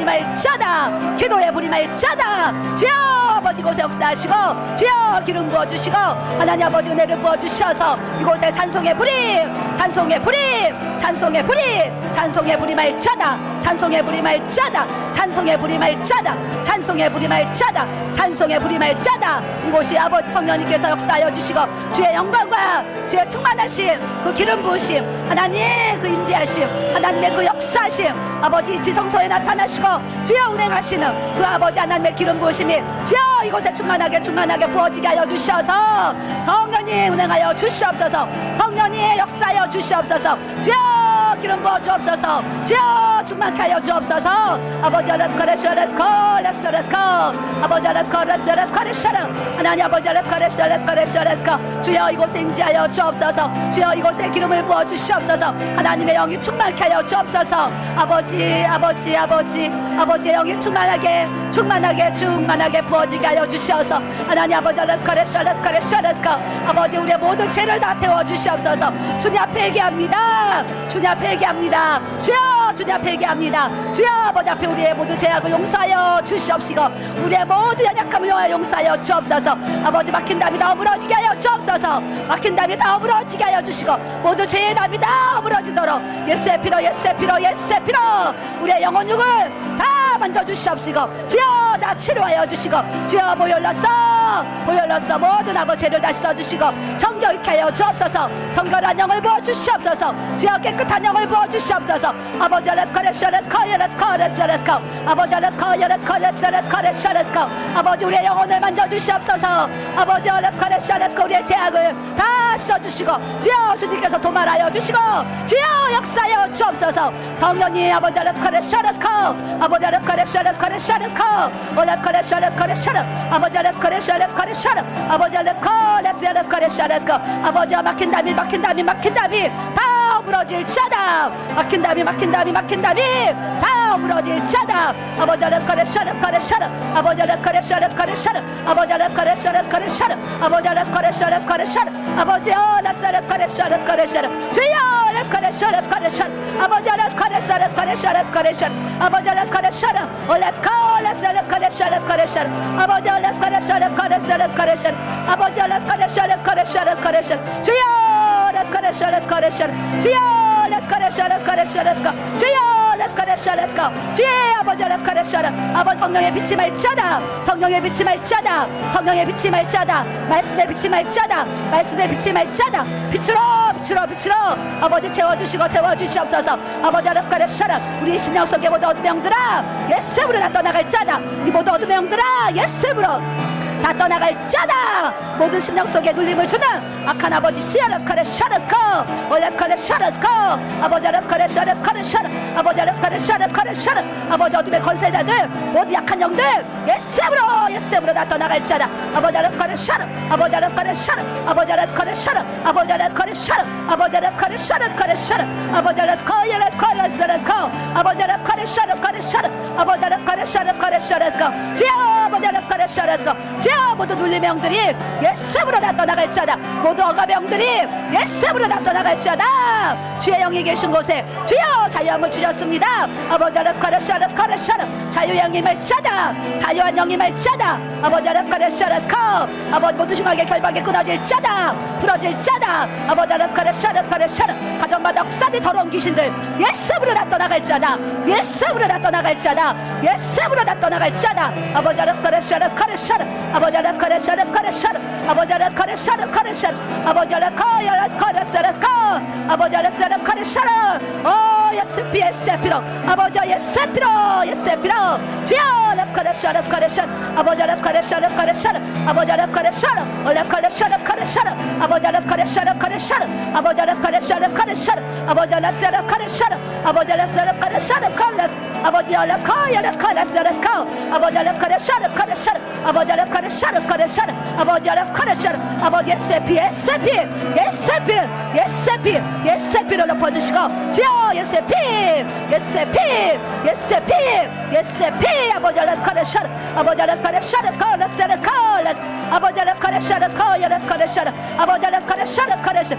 말자다 기도의 불이 말자다 주여 아버지 곳에 역사하시고 주여 기름 부어주시고 하나님 아버지 은혜를 부어주셔서 이곳에 찬송의 불이 말자다 찬송의 불이 말자다 이곳이 아버지 성령님께서 역사하여 주시고 주의 영광과 주의 충만하심 그 기름 부으심 하나님 그 임재하심 하나님의 그 역사하심 아버지 지성소에 나타나시고 주여 운행하시는 그 아버지 하나님의 기름 부으심이 주여 이곳에 충만하게 부어지게 하여 주셔서 성령님 운행하여 주시옵소서 성령님 역사하여 주시옵소서 주여 기름 부어 주옵소서 주여 충만케 하여 주옵소서 아버지 라스카레샤라스카 아버지 라스카레샤라 하나님 아버지 라스카레샤라스카 주여 이곳에 임재하여 주옵소서 주여 이곳에 기름을 부어 주시옵소서 하나님의 영이 충만케 하여 주옵소서 아버지의 영이 충만하게 부어지게 하여 주시옵소서 하나님 아버지 라스카레샤라스카 아버지 우리의 모든 죄를 다 태워 주시옵소서 주님 앞에 회개합니다 주님 앞에 회개합니다. 주여 주님 앞에 회개합니다. 주여 아버지 앞에 우리의 모든 죄악을 용서하여 주시옵시고 우리의 모든 연약함을 용서하여 주옵소서. 아버지 막힌 담이 다 어물어지게 하여 주옵소서. 막힌 담이 다 어물어지게 하여 주시고 모든 죄의 담이 다 어물어지도록 예수의 피로 예수의 피로 예수의 피로 우리의 영혼 육을 다 만져주시옵시고 주여 다 치료하여 주시고 주여 보혈로써 모든 아버지 죄를 다시 써주시고 정결케 하여 주옵소서. 정결한 영을 부어주시옵소서. 주여 깨끗한 영을 부어주시옵소서. 아버지 렛츠고 아버지 렛츠고 아버지 우리의 영혼을 만져주시옵소서. 아버지 렛츠고 우리의 죄악을 다 씻어주시고 주여 주님께서 도말하여 주시고 주여 역사하여 주옵소서. 성령님 아버지 렛츠고 아버지 렛츠고 아버지 렛츠고 아버지 막힌 담이 다 어물어질지어다. 막힌 담이 다 어물어질지어다. 아버지 렛츠고 아버지 렛츠고 아버지 주여 아버지 아버지 성령의 빛이 말자다. 성령의 빛이 말자다. 성령의 빛이 말자다. 말씀의 빛이 말자다. 말씀의 빛이 말자다. 빛으로 아버지 채워주시옵소서. 아버지 우리 심령 속에 모두 어둠의 영들아 예수로 다 떠나갈 자다. 이 모두 어둠의 영들아 예수로 다 떠나갈 자다. 모든 심령 속에 눌림을 주는 악한 아버지 시아라스카레 샤라스코 올라스카레 샤라스코 아버지 아라스카레 샤라스카레 샤라 아버지 아라스카레 샤라스카레 샤라 아버지 어둠의 권세자들 모든 약한 영들 예수로 다 떠나갈 자다. 아버지 아라스카레 샤라 아버지 아라스카레 샤라 아버지 아라스카레 샤라 아버지 아라스카레 샤라 아버지 아라스카레 샤라스카레 샤라 아버지 아라스코 예라스카레스카레스코 아버지 아라스카레 샤라스카레 샤라 아버지 아라스카레 샤라스카레 샤라스코 주여 아버지 아라스카레 샤라스코 주여 모두 눌림의 영들이 예수로 다 떠나갈 자다. 모두 억압의 영들이 예수로 다 떠나갈 자다. 주의 영이 계신 곳에 주여 자유함을 주셨습니다. 아버지 아라스카레 샤라스카레 샤라 자유의 영이 말자다. 자유한 영이 말자다. 아버지 아라스카레 샤라스코 아버지 모두 흉하게 결박에 끊어질 자다. 풀어질 자다. 아버지 아라스카레 샤라스카레 샤라 가정마다 혹사대 더러운 귀신들 예수로 다 떠나갈 자다. 예수로 다 떠나갈 자다. 예수로 다 떠나갈 자다. 아버지 아라스카레 샤라스카레 샤라 아버지 아라스카레 샤라스카레 샤라 아버지 아라스카레 샤라스카레 샤라 아버지 아라스카레 샤라스카레 아버지 아라스카레 샤라 예스피로 아버지 예스피로 주여 아라스카레 샤라스카레 샤라 아버지 아라스카레 샤라스카레 샤라 아버지 아라스카레 샤라 아라스카레 샤라스카레 샤라 아버지 아라스카레 샤라스카레 샤라 아버지 아라스카레 샤라스카레 샤라 아버지 아라스카레 샤라 아버지 아라스카레 샤라스카레 아버지 아라스카레 샤라스카레 아버지 아라스카레 샤라스카레 샤라 아버지 아라스카레 샤라스카레 샤라 아버지 아라스카레 샤라 아버지 예스피로 높여주시고 주여 예스피 아버지 아라스카레 샤라 아버지 아라스카레 샤라스카레 아버지 아라스카레 샤라스카레 아버지 아라스카레 샤라스카레 주여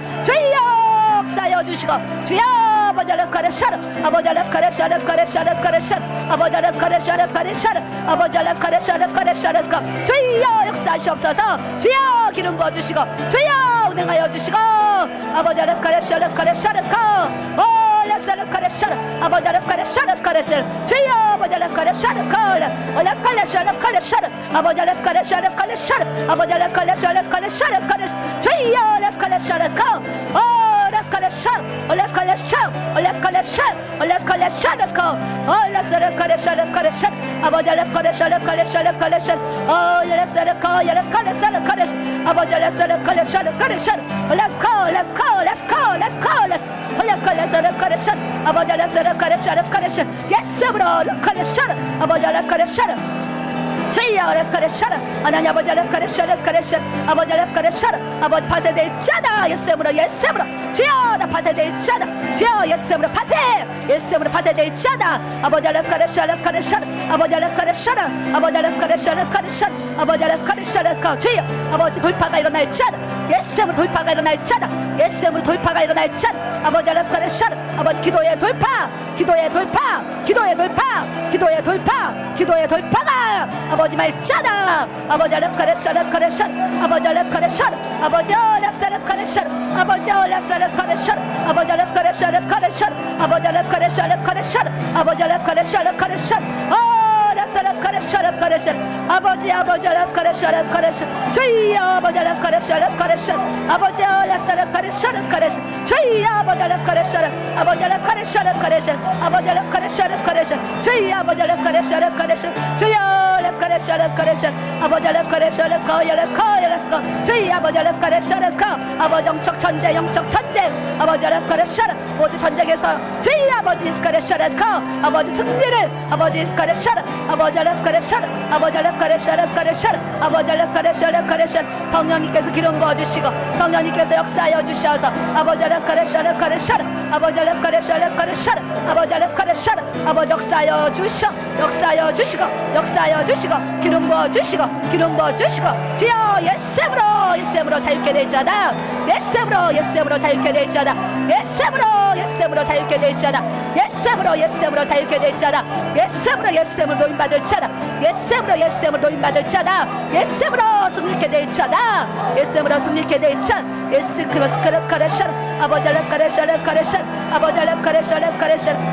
역사여 주시고 주여 아버지 아라스카레 샤라 아버지 아라스카레 샤라스카레 아버지 아라스카레 샤라스카레 아버지 아라스카레 샤라스카레 주여 역사하시옵소서. 주여 기름 부어주시고 주여 운행하여 주시고 아버지 아라스카레 샤라스카레 아라스카레 샤라 아버지 아라스카레 샤라스카레 주여 아버지 아라스카레 샤라스카레 샤라 아버지 아라스카레 샤라스카레 샤라 아버지 아라스카레 샤라스카레 주여 아라스카레 샤라스카레 주여 레스카레샤라 하나님 아버지 레스카레샤 아버지 레스카레샤라 아버지 파쇄될 자다 예수님으로 주여 나 파쇄될 자다 주여 예수님으로 파쇄될 자다 아버지 레스카레샤 아버지 레스카레샤라 아버지 레스카레샤 주여 아버지 돌파가 일어날 자다 예수님으로 돌파가 일어날 자다 아버지 레스카레샤 아버지 기도의 돌파가 아버지 말자다 아버지 레스카레샤 아버지 레스카레샤 아버지 레스카레샤 아버지 레스카레샤 아버지 레스카레샤 아버지 레스카레샤 아버지 레스카레샤 아버지 레스카레샤 주여 아버지 레스카레샤 아버지 레스카레샤 주여 아버지 레스카레샤 아버지 레스카레샤 아버지 레스카레샤 주여 아버지 레스카레샤 주여 레스카레샤 아버지 레스카레샤 주여 아버지 레스카레샤 아버지 영적 전쟁 아버지 레스카레샤 모두 전쟁에서 주여 아버지 레스카레샤 아버지 승리를 아버지 레스카레샤 아버지 레스카레샤 아버지 레스카레샤 아버지 레스카레샤 성령님께서 기름 부어주시고 성령님께서 역사하여 주셔서 아버지 레스카레샤 아버지 레스카레샤 아버지 레스카레샤 아버지 역사하여 주시고 기름 부어주시고 주여 예수님으로 자유케 될 자다 예수님으로 자유케 될 자다 예수님으로 자유케 될 자다 예수님으로 자유케 될 자다 예수님으로 노임받을 자다 예수님으로 노임받을 자다 예수님으로 승리케 될 자다 예수님으로 승리케 될 자 예수 크로스카레샤 아버지 레스카레샤 아버지 레스카레샤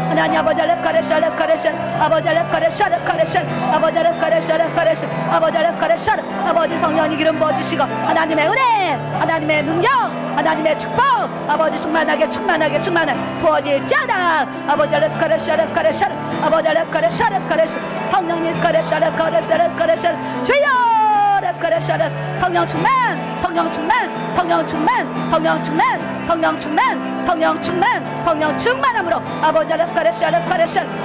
하나님 아버지 레스카레샤 아버지 레스카레샤 아버지 레스카레샤 아버지 레스카레샤 아버지 성령이 기름 부어주시고 하나님의 은혜 하나님의 능력 하나님의 축복 아버지 충만하게 부어질 자다 아버지 레스카레샤 아버지 레스카레샤 성령님 레스카레샤 주여 레스카레샤 성령 충만함으로 아버지 레스카레샤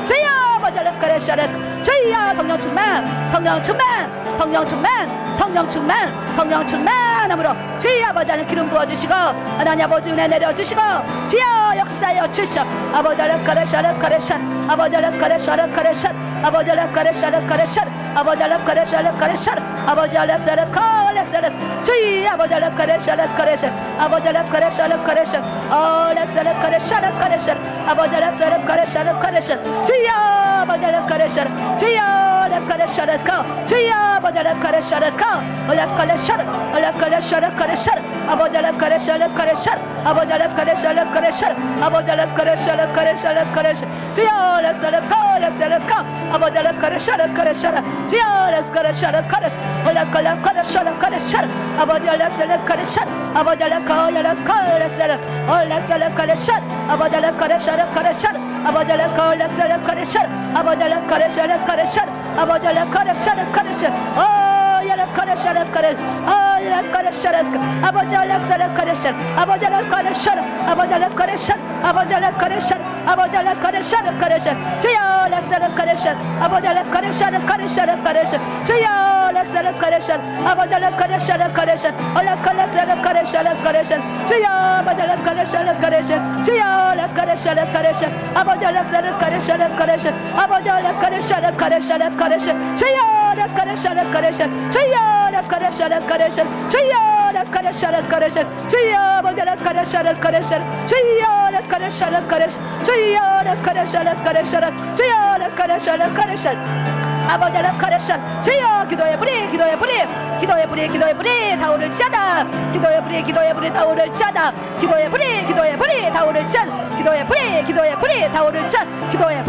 주여 아버지 레스카레샤 주여 성령 충만함으로 주여 아버지 하나님 기름 부어주시고 하나님 아버지 은혜 내려주시고 주여 역사하여 주시오 아버지 레스카레샤 아버지 레스카레샤 아버지 레스카레샤 아버지 레스카레샤 아버지 레스카레샤 주여 아버지 레스카레샤 아버지 레스카레샤 아버지 레스카레샤 주여 아버지 레스카레샤 주여 레스카레샤 주여 아버지 레스카레샤 아버지 레스카레샤 아버지 레스카레샤 아버지 레스카레샤 주여 레스카레샤 아버지 레스카레샤 주여 레스카레샤 아버지 레스카레샤 아버지 레스카레샤 아버지 레스카레샤 아버지 레스카레샤 아버지 레스카레샤 아버지 레스카레샤 레스카레샤 아버지 레스카레샤 아버지 레스카레샤 아버지 레스카레샤 아버지 레스카레샤 아버지 레스카레샤 주여 레스카레샤 아버지 레스카레샤 주여 레스카레샤 아버지 레스카레샤 주여 아버지 레스카레샤 주여 레스카레샤 아버지 레스카레샤 아버지 레스카레샤 주여 레스카레샤 주여 레스카레샤 주여 레스카레샤 주여 아버지 레스카레샤 주여 레스카레샤 주여 레스카레샤 주여 레스카레샤 아버지 레스카레샤 주여 기도의 불이 타오를 자다 기도의 불이 타오를 자다 기도의 불이 타오를 자 기도의 불이 타오를 자 기도의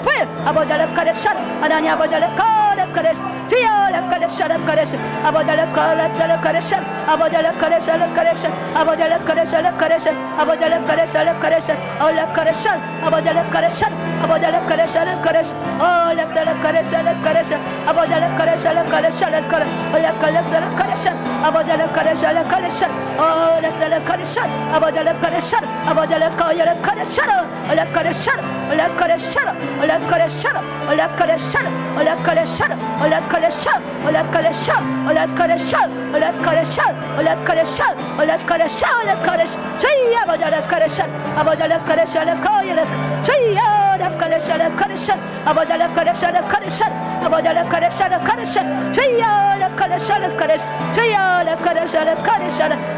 불 아버지 레스카레샤 하나님 아버지 레스카레샤 주여 레스카레샤 레스커레션 아버지 레스커레션 아버지 레스커레션 아버지 레스커레션 아버지 레스커레션 아버지 레스커레션 아버지 레스커레션 아버지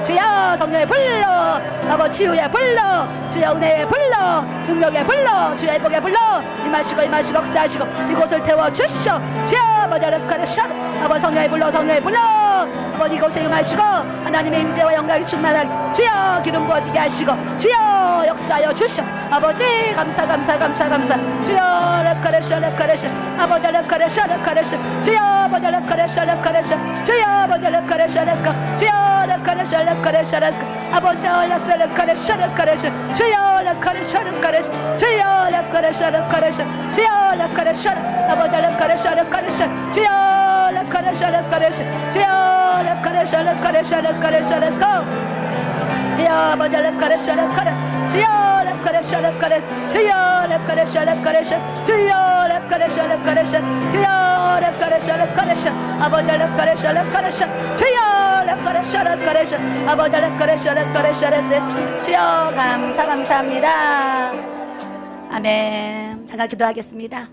주여 성령의 불러 아버지 치유의 불러 주여 은혜의 불러 능력의 불러 주여 회복의 불러 임하시고 역사하시고 이곳을 태워주시오 주여 아버지 아버지 성령의 불러 아버지 이곳에 임하시고 하나님의 임재와 영광이 충만하게 주여 기름 부어지게 하시고 주여 역사하여 주시오 아버지 감사 주여 레스커레션 아버지 레스커레션 주여 아버지 레스커레션 주여 아버지 레스커레션 주여 레스커레션 아버지 레스커레션 주여 레스커레션 주여 레스커레션 주여 레스커레션 아버지 레스커레션 주여 레스커레션 주여 레스커레션 주여 아버지 레스커레션 주여 레스커레션 주여 레스커레션 주여 레스커레션 주여 레스커레션 아버지 레스커레션 주여 레스커레션 아버지 레스커레션 주여 감사합니다. 아멘. 잠깐 기도하겠습니다.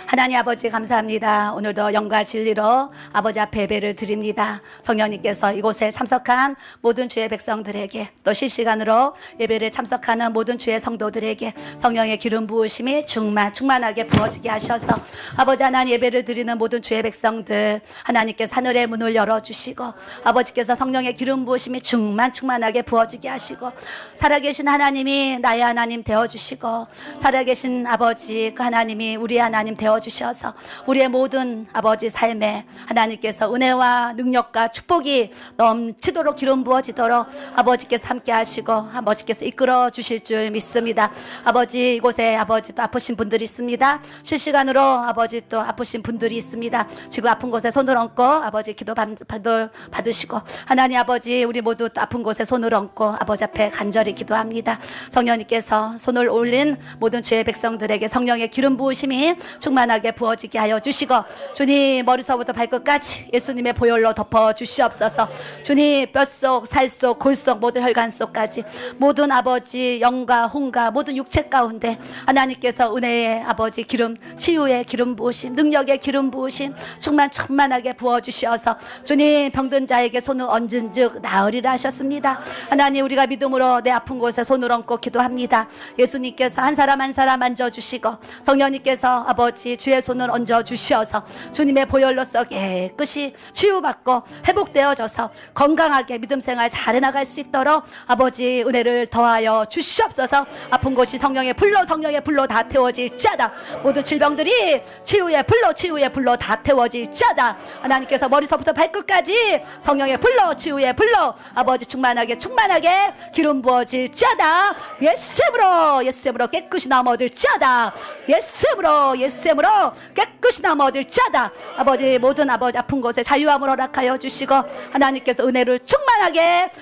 하나님 아버지 감사합니다. 오늘도 영과 진리로 아버지 앞에 예배를 드립니다. 성령님께서 이곳에 참석한 모든 주의 백성들에게 또 실시간으로 예배를 참석하는 모든 주의 성도들에게 성령의 기름 부으심이 충만하게 부어지게 하셔서 아버지 하나님 예배를 드리는 모든 주의 백성들 하나님께서 하늘의 문을 열어주시고 아버지께서 성령의 기름 부으심이 충만하게 부어지게 하시고 살아계신 하나님이 나의 하나님 되어주시고 살아계신 아버지 그 하나님이 우리의 하나님 되어주셔서 우리의 모든 아버지 삶에 하나님께서 은혜와 능력과 축복이 넘치도록 기름 부어지도록 아버지께서 함께 하시고 아버지께서 이끌어 주실 줄 믿습니다. 아버지 이곳에 아버지 또 아프신 분들이 있습니다. 실시간으로 아버지 또 아프신 분들이 있습니다. 지금 아픈 곳에 손을 얹고 아버지 기도 받으시고 하나님 아버지 우리 모두 또 아픈 곳에 손을 얹고 아버지 앞에 간절히 기도합니다. 성령님께서 손을 올린 모든 주의 백성들에게 성령의 기름 부으심이 충만하게 부어지게 하여 주시고 주님 머리서부터 발끝까지 예수님의 보혈로 덮어 주시옵소서. 주님 뼛속 살속 골속 모든 혈관 속까지 모든 아버지 영과 혼과 모든 육체 가운데 하나님께서 은혜의 아버지 기름 치유의 기름 부으심 능력의 기름 부으심 충만하게 부어주셔서 주님 병든 자에게 손을 얹은 즉 나으리라 하셨습니다. 하나님 우리가 믿음으로 내 아픈 곳에 손을 얹고 기도합니다. 예수님께서 한 사람 한 사람 만져주시고 성령님께서 아버지 주의 손을 얹어 주셔서 주님의 보혈로서 깨끗이 치유받고 회복되어져서 건강하게 믿음 생활 잘 해나갈 수 있도록 아버지 은혜를 더하여 주시옵소서. 아픈 곳이 성령의 불로 다 태워질 자다. 모든 질병들이 치유의 불로 다 태워질 자다. 하나님께서 머리서부터 발끝까지 성령의 불로 치유의 불로 아버지 충만하게 기름 부어질 자다. 예수님으로 깨끗이 나음 얻을 자다. 예수님으로 깨끗이 나음 얻을 자다. 아버지 모든 아버지 아픈 곳에 자유함을 허락하여 주시고 하나님께서 은혜를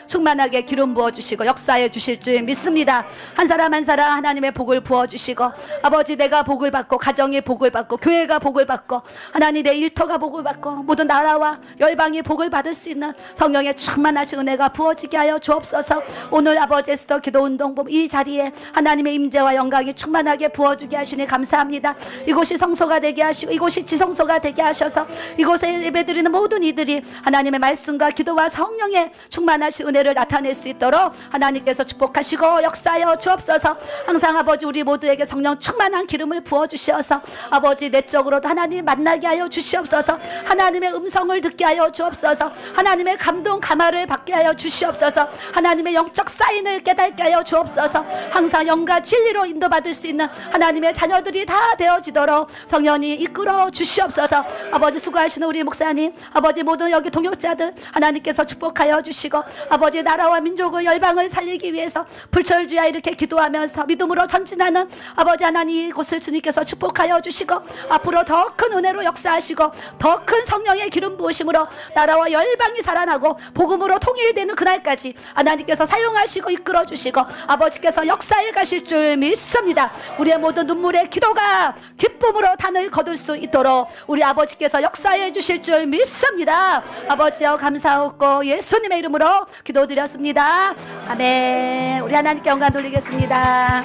충만하게 기름 부어주시고 역사해 주실 줄 믿습니다. 한 사람 한 사람 하나님의 복을 부어주시고 아버지 내가 복을 받고 가정이 복을 받고 교회가 복을 받고 하나님 내 일터가 복을 받고 모든 나라와 열방이 복을 받을 수 있는 성령의 충만하신 은혜가 부어지게 하여 주옵소서. 오늘 아버지 에스더 기도운동법 이 자리에 하나님의 임재와 영광이 충만하게 부어주게 하시니 감사합니다. 이곳이 성소가 되게 하시고 이곳이 지성소가 되게 하셔서 이곳에 예배드리는 모든 이들이 하나님의 말씀과 기도와 성령의 충만하신 은혜를 나타낼 수 있도록 하나님께서 축복하시고 역사하여 주옵소서. 항상 아버지 우리 모두에게 성령 충만한 기름을 부어주셔서 아버지 내적으로도 하나님 만나게 하여 주시옵소서. 하나님의 음성을 듣게 하여 주옵소서. 하나님의 감동 감화를 받게 하여 주시옵소서. 하나님의 영적 사인을 깨닫게 하여 주옵소서. 항상 영과 진리로 인도받을 수 있는 하나님의 자녀들이 다 되어지도록 성령이 이끌어 주시옵소서. 아버지 수고하시는 우리 목사님, 아버지 모든 여기 동역자들 하나님께서 축복하여 주시고, 아버지 나라와 민족의 열방을 살리기 위해서 불철주야 이렇게 기도하면서 믿음으로 전진하는 아버지 하나님 이곳을 주님께서 축복하여 주시고, 앞으로 더 큰 은혜로 역사하시고 더 큰 성령의 기름 부으심으로 나라와 열방이 살아나고 복음으로 통일되는 그날까지 하나님께서 사용하시고 이끌어 주시고 아버지께서 역사에 가실 줄 믿습니다. 우리의 모든 눈물의 기도가 기쁨으로 단을 거둘 수 있도록 우리 아버지께서 역사해 주실 줄 믿습니다. 아버지여 감사하고 예수님의 이름으로 기도드렸습니다. 아멘. 우리 하나님께 영광 돌리겠습니다.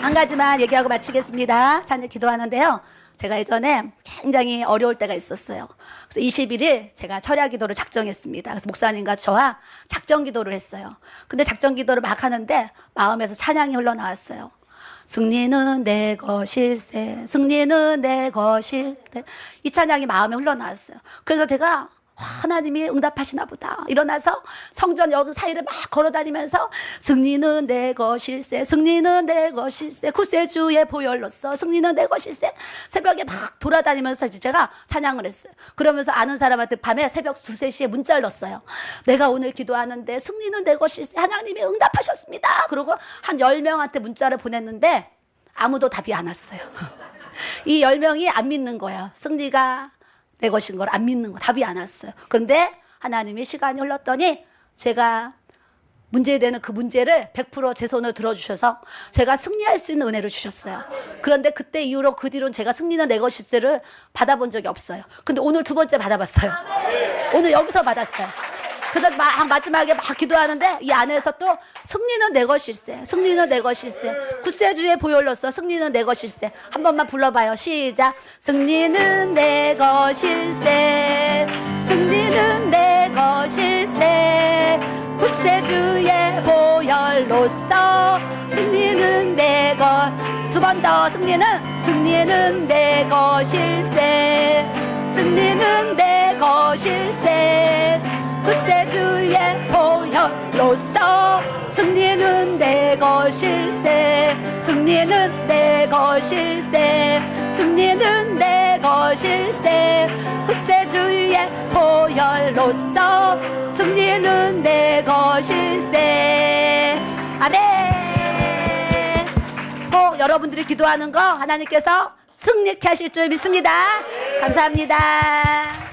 한 가지만 얘기하고 마치겠습니다. 찬양 기도하는데요, 제가 예전에 굉장히 어려울 때가 있었어요. 그래서 21일 제가 철야 기도를 작정했습니다. 그래서 목사님과 저와 작정 기도를 했어요. 근데 작정 기도를 막 하는데 마음에서 찬양이 흘러나왔어요. 승리는 내 것일세, 승리는 내 것일세. 이 찬양이 마음에 흘러나왔어요. 그래서 제가 하나님이 응답하시나 보다 일어나서 성전 여기 사이를 막 걸어다니면서 승리는 내 것일세, 승리는 내 것일세, 구세주의 보혈로서 승리는 내 것일세, 새벽에 막 돌아다니면서 제가 찬양을 했어요. 그러면서 아는 사람한테 밤에 새벽 2, 3시에 문자를 넣었어요. 내가 오늘 기도하는데 승리는 내 것일세, 하나님이 응답하셨습니다. 그리고 한 10명한테 문자를 보냈는데 아무도 답이 안 왔어요. 이 10명이 안 믿는 거예요. 승리가 내 것인 걸 안 믿는 거, 답이 안 왔어요. 그런데 하나님이 시간이 흘렀더니 제가 문제되는 그 문제를 100% 제 손을 들어주셔서 제가 승리할 수 있는 은혜를 주셨어요. 그런데 그때 이후로 그 뒤로는 제가 승리는 내 것일세를 받아본 적이 없어요. 근데 오늘 2번째 받아봤어요. 오늘 여기서 받았어요. 그래서 막 마지막에 막 기도하는데 이 안에서 또 승리는 내 것일세, 승리는 내 것일세, 구세주의 보혈로서 승리는 내 것일세. 한 번만 불러봐요. 시작. 승리는 내 것일세, 승리는 내 것일세, 구세주의 보혈로서 승리는 내 것. 두 번 더. 승리는 내 것일세, 승리는 내 것일세, 구세주의 보혈로서 승리는 내 것일세, 승리는 내 것일세, 승리는 내 것일세, 구세주의 보혈로서 승리는 내 것일세. 아멘. 꼭 여러분들이 기도하는 거 하나님께서 승리케 하실 줄 믿습니다. 감사합니다.